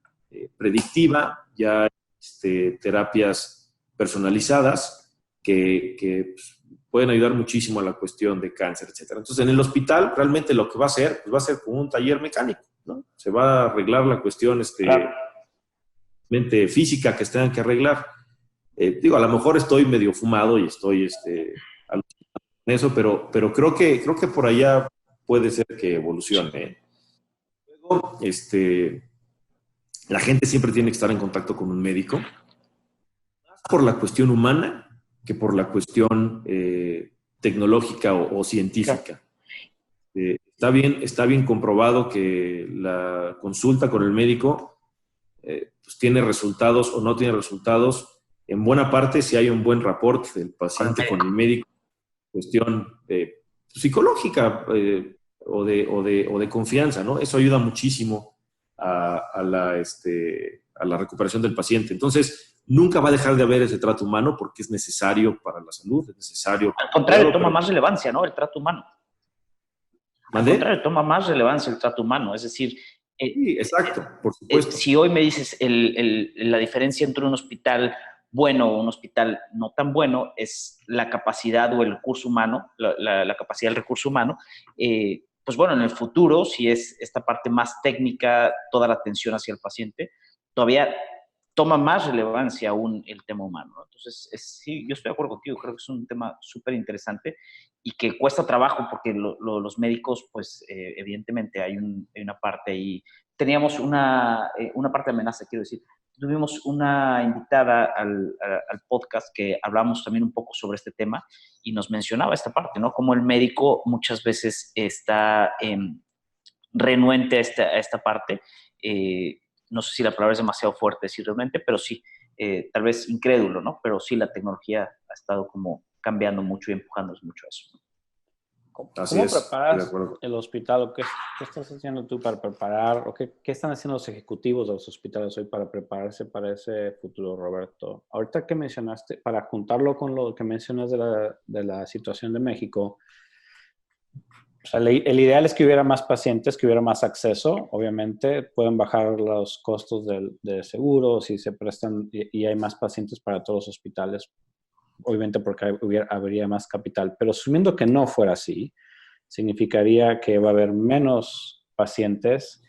predictiva, ya hay terapias personalizadas que pues, pueden ayudar muchísimo a la cuestión de cáncer, etcétera. Entonces, en el hospital, realmente lo que va a hacer, pues va a ser como un taller mecánico, ¿no? Se va a arreglar la cuestión
Claro.
mente física que se tengan que arreglar. Digo, a lo mejor estoy medio fumado y estoy alucinando en eso, pero creo que por allá puede ser que evolucione. Luego, la gente siempre tiene que estar en contacto con un médico, más por la cuestión humana que por la cuestión tecnológica o científica. Está bien comprobado que la consulta con el médico pues tiene resultados o no tiene resultados. En buena parte, si hay un buen rapport del paciente con el médico, cuestión psicológica o de confianza, ¿no? Eso ayuda muchísimo a la recuperación del paciente. Entonces, nunca va a dejar de haber ese trato humano porque es necesario para la salud, es necesario.
Al contrario, toma más relevancia, ¿no? El trato humano. Al contrario, toma más relevancia el trato humano. Es decir,
sí, exacto, por supuesto.
Si hoy me dices la diferencia entre un hospital bueno o un hospital no tan bueno es la capacidad o el recurso humano, la capacidad del recurso humano, pues bueno, en el futuro, si es esta parte más técnica, toda la atención hacia el paciente, todavía toma más relevancia aún el tema humano, ¿no? Entonces, sí, yo estoy de acuerdo contigo, creo que es un tema súper interesante y que cuesta trabajo porque los médicos, pues evidentemente hay una parte ahí. Teníamos una parte de amenaza, quiero decir. Tuvimos una invitada al podcast que hablamos también un poco sobre este tema y nos mencionaba esta parte, ¿no? Como el médico muchas veces está renuente a esta parte. No sé si la palabra es demasiado fuerte decir renuente, pero sí, tal vez incrédulo, ¿no? Pero sí, la tecnología ha estado como cambiando mucho y empujándonos mucho a eso, ¿no?
¿Cómo preparas el hospital? ¿O qué estás haciendo tú para preparar? ¿O qué están haciendo los ejecutivos de los hospitales hoy para prepararse para ese futuro, Roberto? Ahorita que mencionaste, para juntarlo con lo que mencionas de la situación de México, O sea, el ideal es que hubiera más pacientes, que hubiera más acceso. Obviamente, pueden bajar los costos de seguro si se prestan y hay más pacientes para todos los hospitales. Obviamente porque habría más capital. Pero asumiendo que no fuera así, significaría que va a haber menos pacientes.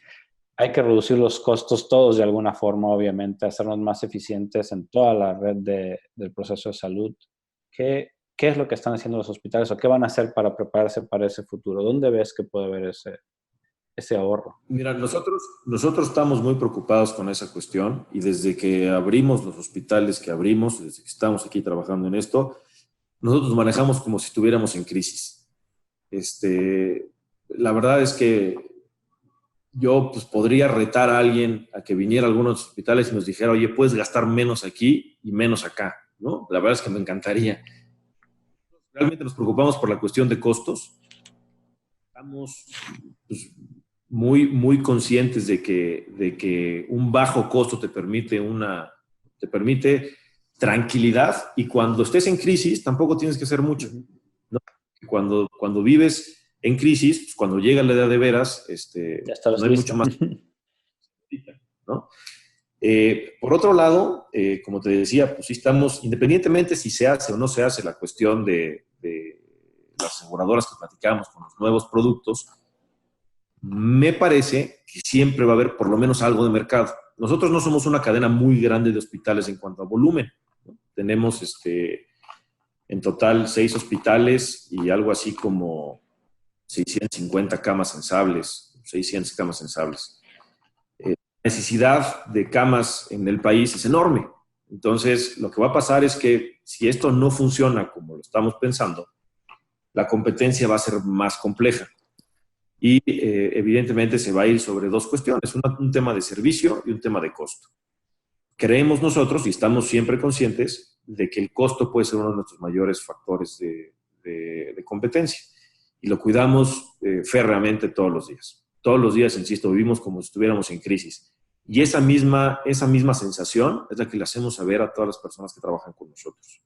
Hay que reducir los costos todos de alguna forma, obviamente, hacernos más eficientes en toda la red del proceso de salud. ¿Qué es lo que están haciendo los hospitales o qué van a hacer para prepararse para ese futuro? ¿Dónde ves que puede haber ese ahorro?
Mira, nosotros estamos muy preocupados con esa cuestión y desde que abrimos los hospitales que abrimos, desde que estamos aquí trabajando en esto, nosotros manejamos como si estuviéramos en crisis. La verdad es que yo pues, podría retar a alguien a que viniera a algunos hospitales y nos dijera, oye, puedes gastar menos aquí y menos acá, ¿no? La verdad es que me encantaría. Realmente nos preocupamos por la cuestión de costos. Estamos pues, muy conscientes de que un bajo costo te permite tranquilidad y cuando estés en crisis tampoco tienes que hacer mucho, ¿no? Cuando vives en crisis, pues cuando llega la edad de veras, no hay mucho más, ¿no? Por otro lado, como te decía, pues sí estamos, independientemente si se hace o no se hace la cuestión de las aseguradoras que platicamos con los nuevos productos, me parece que siempre va a haber por lo menos algo de mercado. Nosotros no somos una cadena muy grande de hospitales en cuanto a volumen, ¿no? Tenemos en total 6 hospitales y algo así como 650 camas sensables, 600 camas sensables. La necesidad de camas en el país es enorme. Entonces, lo que va a pasar es que si esto no funciona como lo estamos pensando, la competencia va a ser más compleja. Y evidentemente se va a ir sobre 2 cuestiones, un tema de servicio y un tema de costo. Creemos nosotros, y estamos siempre conscientes, de que el costo puede ser uno de nuestros mayores factores de competencia. Y lo cuidamos férreamente todos los días. Todos los días, insisto, vivimos como si estuviéramos en crisis. Y esa misma sensación es la que le hacemos saber a todas las personas que trabajan con nosotros.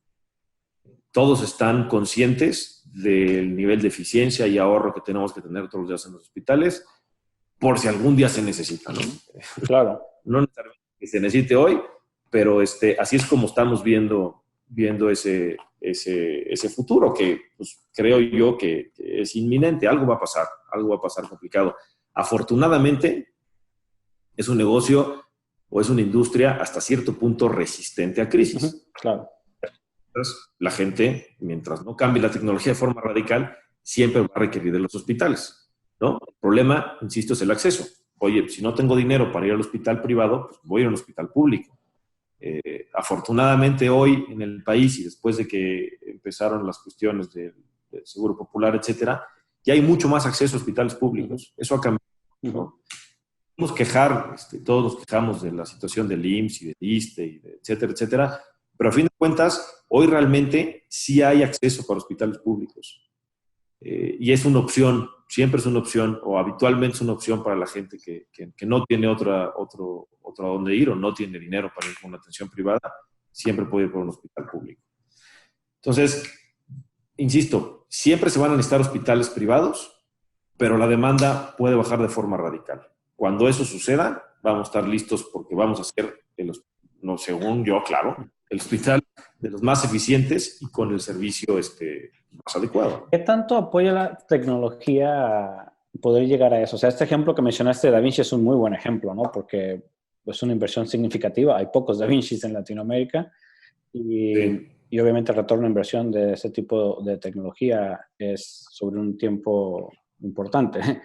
Todos están conscientes del nivel de eficiencia y ahorro que tenemos que tener todos los días en los hospitales, por si algún día se necesita, ¿no?
Claro.
No necesariamente que se necesite hoy, pero así es como estamos viendo ese futuro que pues, creo yo que es inminente. Algo va a pasar complicado. Afortunadamente, es un negocio o es una industria hasta cierto punto resistente a crisis.
Uh-huh. Claro.
La gente, mientras no cambie la tecnología de forma radical, siempre va a requerir de los hospitales, ¿no? El problema, insisto, es el acceso. Oye, si no tengo dinero para ir al hospital privado, pues voy a ir a un hospital público. Afortunadamente hoy en el país y después de que empezaron las cuestiones del Seguro Popular, etcétera, ya hay mucho más acceso a hospitales públicos. Eso ha cambiado, ¿no? Podemos quejar, todos nos quejamos de la situación del IMSS y del ISSSTE, y etcétera, etcétera, pero a fin de cuentas, hoy realmente sí hay acceso para hospitales públicos. Y es una opción, siempre es una opción, o habitualmente es una opción para la gente que no tiene otra donde ir o no tiene dinero para ir con una atención privada, siempre puede ir por un hospital público. Entonces, insisto, siempre se van a necesitar hospitales privados, pero la demanda puede bajar de forma radical. Cuando eso suceda, vamos a estar listos porque vamos a ser, no según yo, claro, el hospital de los más eficientes y con el servicio más adecuado.
¿Qué tanto apoya la tecnología a poder llegar a eso? O sea, este ejemplo que mencionaste de Da Vinci es un muy buen ejemplo, ¿no? Porque es una inversión significativa. Hay pocos Da Vincis en Latinoamérica y obviamente el retorno de inversión de ese tipo de tecnología es sobre un tiempo importante.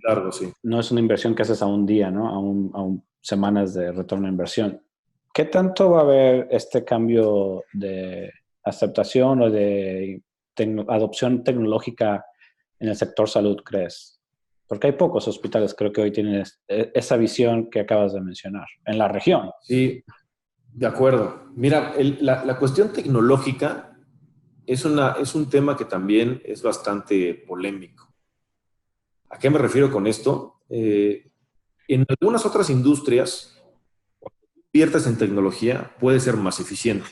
Largo, sí.
No es una inversión que haces a un día, ¿no? A semanas de retorno de inversión. ¿Qué tanto va a haber este cambio de aceptación o de adopción tecnológica en el sector salud, crees? Porque hay pocos hospitales, creo que hoy tienen esa visión que acabas de mencionar, en la región.
Sí, de acuerdo. Mira, la cuestión tecnológica es un tema que también es bastante polémico. ¿A qué me refiero con esto? En algunas otras industrias, inviertes en tecnología, puede ser más eficiente.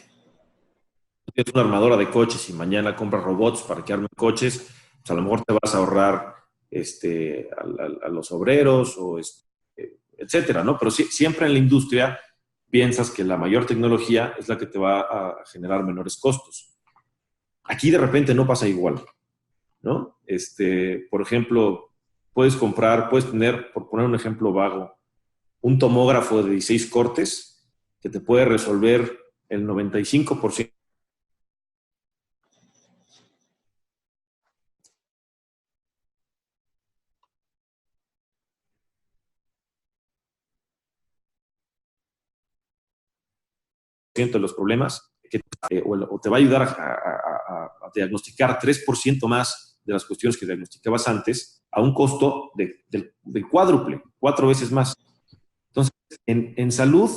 Tienes una armadora de coches y mañana compras robots para que armen coches, Pues a lo mejor te vas a ahorrar a los obreros o etcétera, ¿no? Pero siempre en la industria piensas que la mayor tecnología es la que te va a generar menores costos. Aquí de repente no pasa igual, ¿no? Por ejemplo, puedes tener, por poner un ejemplo vago, un tomógrafo de 16 cortes que te puede resolver el 95% de los problemas, o te va a ayudar a diagnosticar 3% más de las cuestiones que diagnosticabas antes a un costo del cuádruple, 4 veces más. Entonces, en salud,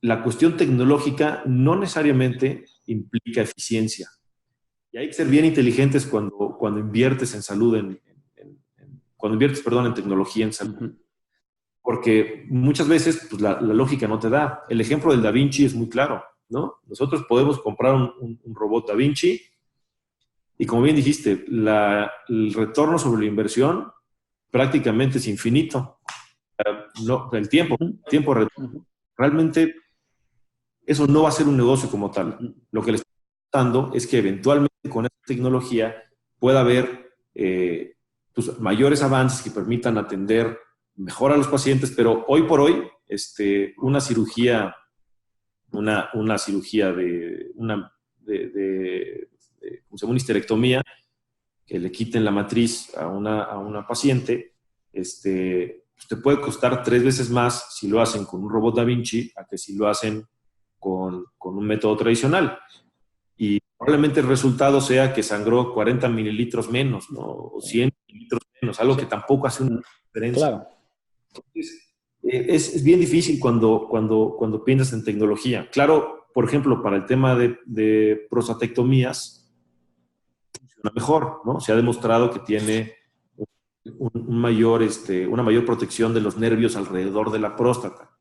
la cuestión tecnológica no necesariamente implica eficiencia. Y hay que ser bien inteligentes cuando inviertes en salud, cuando inviertes, perdón, en tecnología en salud. Porque muchas veces pues, la lógica no te da. El ejemplo del Da Vinci es muy claro, ¿no? Nosotros podemos comprar un robot Da Vinci y, como bien dijiste, el retorno sobre la inversión prácticamente es infinito. El tiempo realmente eso no va a ser un negocio como tal. Lo que le está dando es que eventualmente con esta tecnología pueda haber pues, mayores avances que permitan atender mejor a los pacientes, pero hoy por hoy una cirugía de ¿cómo se llama? Una histerectomía, que le quiten la matriz a una paciente, pues te puede costar 3 veces más si lo hacen con un robot Da Vinci a que si lo hacen con un método tradicional. Y probablemente el resultado sea que sangró 40 mililitros menos, ¿no? O 100 mililitros menos, algo que tampoco hace una diferencia.
Claro.
Entonces, es bien difícil cuando piensas en tecnología. Claro, por ejemplo, para el tema de prostatectomías, funciona mejor, ¿no? Se ha demostrado que tiene una mayor protección de los nervios alrededor de la próstata.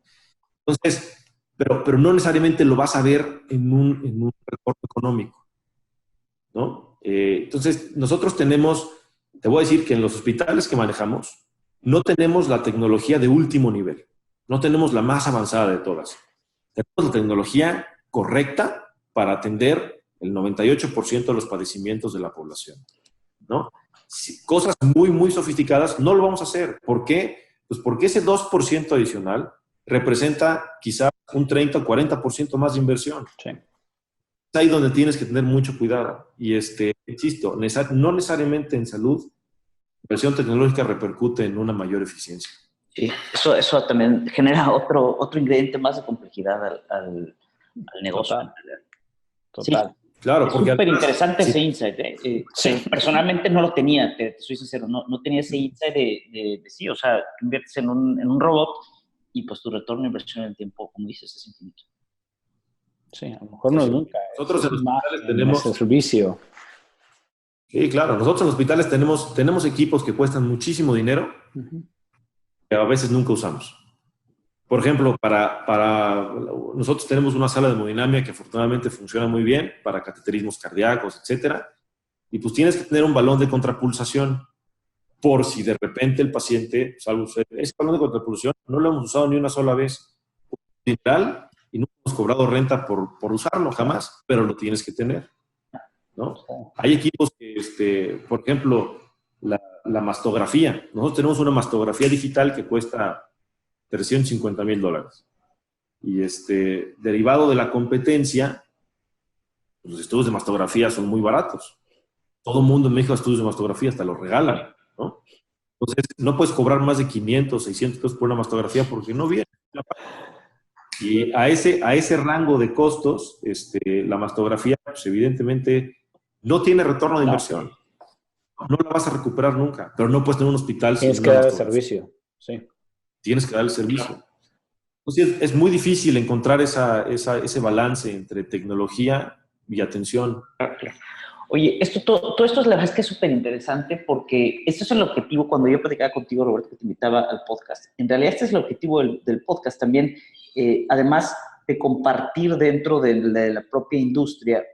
Entonces, pero no necesariamente lo vas a ver en un retorno económico, ¿no? Entonces, nosotros te voy a decir que en los hospitales que manejamos, no tenemos la tecnología de último nivel, no tenemos la más avanzada de todas. Tenemos la tecnología correcta para atender el 98% de los padecimientos de la población, ¿no? Cosas muy, muy sofisticadas no lo vamos a hacer. ¿Por qué? Pues porque ese 2% adicional representa quizá un 30 o 40% más de inversión.
Sí.
Es ahí donde tienes que tener mucho cuidado. Y insisto, no necesariamente en salud, la inversión tecnológica repercute en una mayor eficiencia.
Sí, eso también genera otro ingrediente más de complejidad al negocio.
Total.
Sí.
Claro,
es
porque
súper interesante ese insight.
Sí.
Personalmente no lo tenía, te soy sincero, no tenía ese insight de sí, o sea, inviertes en un robot y pues tu retorno de inversión en el tiempo, como dices, es infinito.
Sí, a lo mejor no es nunca.
Nosotros en los hospitales tenemos
el servicio.
Sí, claro. Nosotros en los hospitales tenemos equipos que cuestan muchísimo dinero que a veces nunca usamos. Por ejemplo, nosotros tenemos una sala de hemodinamia que afortunadamente funciona muy bien para cateterismos cardíacos, etcétera. Y pues tienes que tener un balón de contrapulsación por si de repente el paciente, ese balón de contrapulsación no lo hemos usado ni una sola vez. Literal, y no hemos cobrado renta por usarlo jamás, pero lo tienes que tener, ¿no? Hay equipos que, por ejemplo, la mastografía. Nosotros tenemos una mastografía digital que cuesta $350,000. Y derivado de la competencia, los estudios de mastografía son muy baratos. Todo el mundo en México estudios de mastografía, hasta los regalan, ¿no? Entonces, no puedes cobrar más de 500, 600 pesos por una mastografía porque no viene. Y a ese rango de costos, la mastografía, pues, evidentemente, no tiene retorno de inversión. No la vas a recuperar nunca, pero no puedes tener un hospital
Tienes
sin
que
una
dar el
mastografía.
servicio, sí.
Tienes que dar el servicio. Entonces, es muy difícil encontrar ese balance entre tecnología y atención.
Oye, todo esto la verdad es que es súper interesante porque este es el objetivo, cuando yo platicaba contigo, Roberto, que te invitaba al podcast. En realidad este es el objetivo del podcast también, además de compartir dentro de la propia industria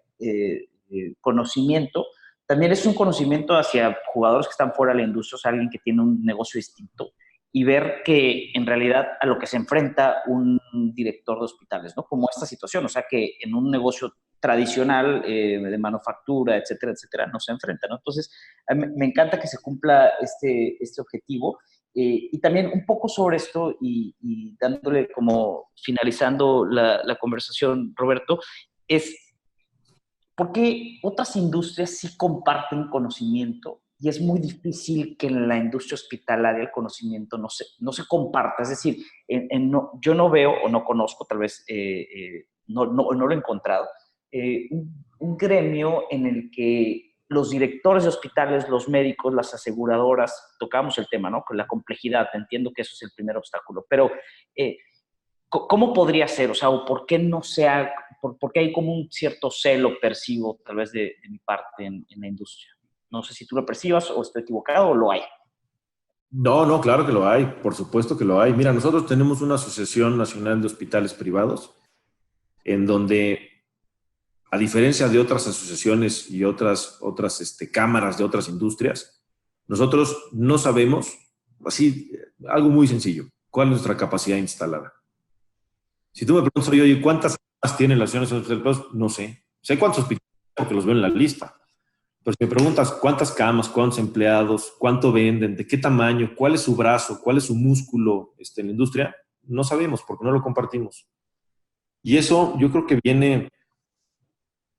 conocimiento, también es un conocimiento hacia jugadores que están fuera de la industria, o sea, alguien que tiene un negocio distinto, y ver que en realidad a lo que se enfrenta un director de hospitales, ¿no? Como esta situación, o sea, que en un negocio tradicional de manufactura, etcétera, etcétera, no se enfrenta, ¿no? Entonces, a mí me encanta que se cumpla este objetivo. Y también un poco sobre esto y dándole como finalizando la conversación, Roberto, es por qué otras industrias sí comparten conocimiento y es muy difícil que en la industria hospitalaria el conocimiento no se comparta. Es decir, yo no veo o no conozco, tal vez no lo he encontrado, un gremio en el que los directores de hospitales, los médicos, las aseguradoras, tocamos el tema, ¿no? Con la complejidad, entiendo que eso es el primer obstáculo, pero ¿cómo podría ser? O sea, ¿o por qué no sea, por qué hay como un cierto celo, percibo, tal vez de mi parte en la industria? No sé si tú lo percibas o estoy equivocado o lo hay.
No, no, claro que lo hay, por supuesto que lo hay. Mira, nosotros tenemos una Asociación Nacional de Hospitales Privados, en donde, a diferencia de otras asociaciones y otras cámaras de otras industrias, nosotros no sabemos, así, algo muy sencillo, cuál es nuestra capacidad instalada. Si tú me preguntas, oye, ¿cuántas camas tienen las asociaciones de hospitales privados? No sé. Sé cuántos hospitales porque los veo en la lista. Pero si me preguntas cuántas camas, cuántos empleados, cuánto venden, de qué tamaño, cuál es su brazo, cuál es su músculo en la industria, no sabemos porque no lo compartimos. Y eso yo creo que viene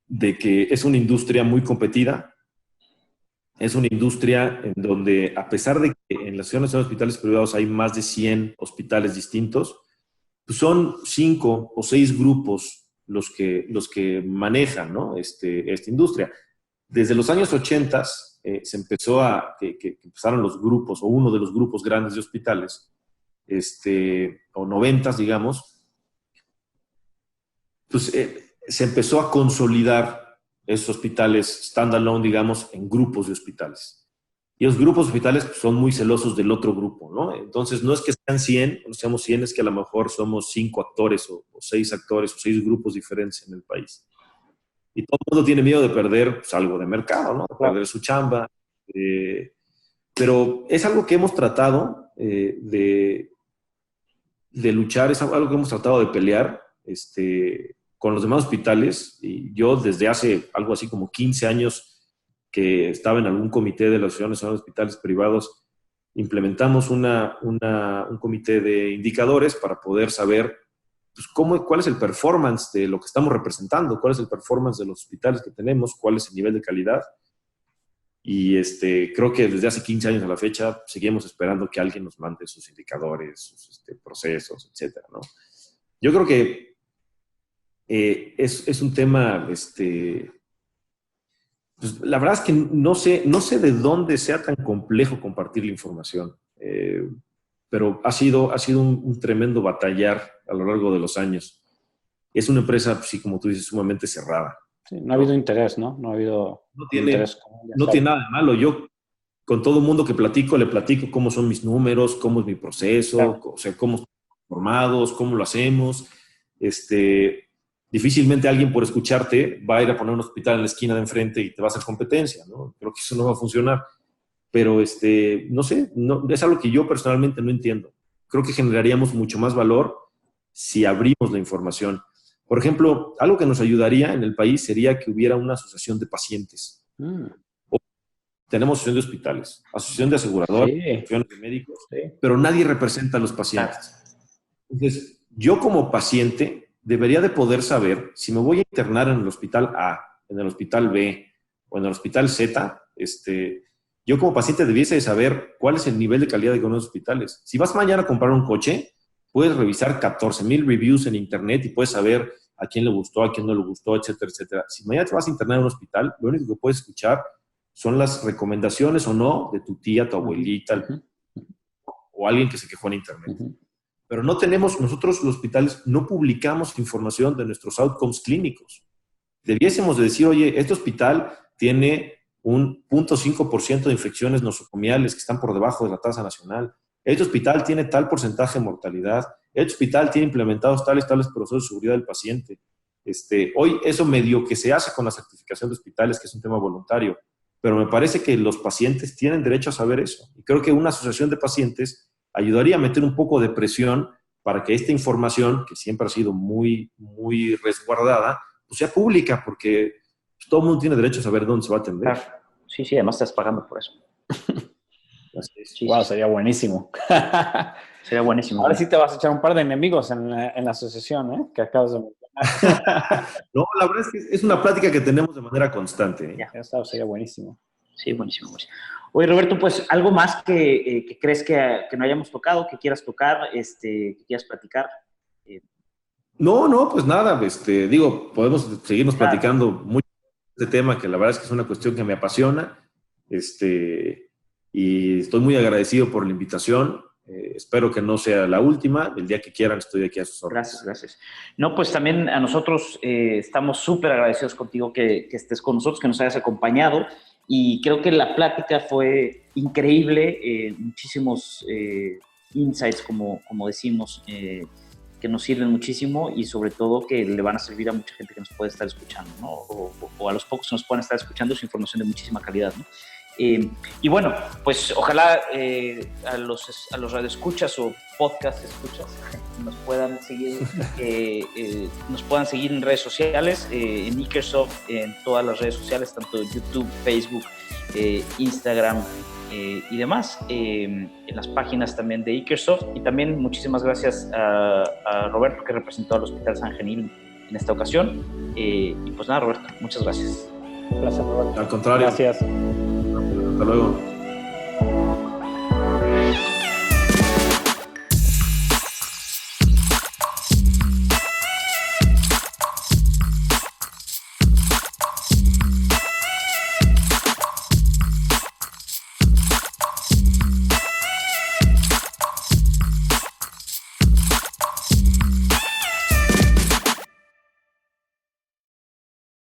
de que es una industria muy competida, es una industria en donde, a pesar de que en las asociaciones de hospitales privados hay más de 100 hospitales distintos, pues son 5 o 6 grupos los que manejan, ¿no? esta industria. Desde los años 80 se empezó que empezaron los grupos, o uno de los grupos grandes de hospitales, o 90, digamos, pues se empezó a consolidar esos hospitales standalone, digamos, en grupos de hospitales. Y los grupos de hospitales pues, son muy celosos del otro grupo, ¿no? Entonces, no es que sean 100, o no seamos 100, es que a lo mejor somos 5 actores o 6 actores o 6 grupos diferentes en el país. Y todo el mundo tiene miedo de perder pues, algo de mercado, ¿no? De perder su chamba. Pero es algo que hemos tratado de luchar, es algo que hemos tratado de pelear con los demás hospitales. Y yo desde hace algo así como 15 años que estaba en algún comité de la Asociación Nacional de Hospitales Privados, implementamos un comité de indicadores para poder saber pues, cuál es el performance de lo que estamos representando, cuál es el performance de los hospitales que tenemos, cuál es el nivel de calidad. Y creo que desde hace 15 años a la fecha seguimos esperando que alguien nos mande sus indicadores, sus procesos, etcétera, ¿no? Yo creo que es un tema, pues, la verdad es que no sé de dónde sea tan complejo compartir la información. Pero ha sido un tremendo batallar a lo largo de los años. Es una empresa, sí, como tú dices, sumamente cerrada.
Sí, no ha habido interés, ¿no? No ha habido interés.
No tiene nada de malo. Yo, con todo el mundo que platico, le platico cómo son mis números, cómo es mi proceso, claro. O sea, cómo estamos formados, cómo lo hacemos. Difícilmente alguien por escucharte va a ir a poner un hospital en la esquina de enfrente y te va a hacer competencia, ¿no? Creo que eso no va a funcionar. Pero, no sé, es algo que yo personalmente no entiendo. Creo que generaríamos mucho más valor si abrimos la información. Por ejemplo, algo que nos ayudaría en el país sería que hubiera una asociación de pacientes. Tenemos asociación de hospitales, asociación de aseguradoras, asociación de médicos, pero nadie representa a los pacientes. Entonces, yo como paciente debería de poder saber si me voy a internar en el hospital A, en el hospital B o en el hospital Z, yo como paciente debiese de saber cuál es el nivel de calidad de algunos hospitales. Si vas mañana a comprar un coche, puedes revisar 14,000 reviews en internet y puedes saber a quién le gustó, a quién no le gustó, etcétera, etcétera. Si mañana te vas a internar en un hospital, lo único que puedes escuchar son las recomendaciones o no de tu tía, tu abuelita, o alguien que se quejó en internet. Pero no tenemos, nosotros los hospitales no publicamos información de nuestros outcomes clínicos. Debiésemos de decir, oye, este hospital tiene un 0.5% de infecciones nosocomiales que están por debajo de la tasa nacional. Este hospital tiene tal porcentaje de mortalidad. Este hospital tiene implementados tales procesos de seguridad del paciente. Hoy eso medio que se hace con la certificación de hospitales, que es un tema voluntario. pero me parece que los pacientes tienen derecho a saber eso. Y creo que una asociación de pacientes ayudaría a meter un poco de presión para que esta información, que siempre ha sido muy, muy resguardada, pues sea pública, porque todo el mundo tiene derecho a saber dónde se va a atender.
Claro. Sí, sí, además estás pagando por eso.
Así es.
Sí,
Wow,
sí,
sería buenísimo.
sería buenísimo.
Ahora sí te vas a echar un par de enemigos en la asociación, ¿eh? Que acabas de mencionar.
No, la verdad es que es una plática que tenemos de manera constante, ¿eh?
Ya.
Eso sería buenísimo.
Sí, buenísimo, buenísimo. Oye, Roberto, pues algo más que crees que no hayamos tocado, que quieras tocar, que quieras platicar.
No, pues nada, digo, podemos seguirnos
Claro.
platicando mucho de este tema, que la verdad es que es una cuestión que me apasiona, y estoy muy agradecido por la invitación. Espero que no sea la última. El día que quieran estoy aquí a sus órdenes.
Gracias, gracias. No, pues también a nosotros estamos súper agradecidos contigo que estés con nosotros, que nos hayas acompañado, y creo que la plática fue increíble, muchísimos insights, como decimos, que nos sirven muchísimo y sobre todo que le van a servir a mucha gente que nos puede estar escuchando, ¿no? O a los pocos que nos puedan estar escuchando, es información de muchísima calidad, ¿no? Y bueno, pues ojalá a los radioescuchas o podcast escuchas nos puedan seguir en redes sociales, en Ikersoft, en todas las redes sociales, tanto YouTube, Facebook, Instagram y demás, en las páginas también de Ikersoft. Y también muchísimas gracias a Roberto, que representó al Hospital San Genil en esta ocasión. Y pues nada, Roberto, muchas gracias.
Gracias, Roberto.
Al contrario.
Gracias.
Hasta luego.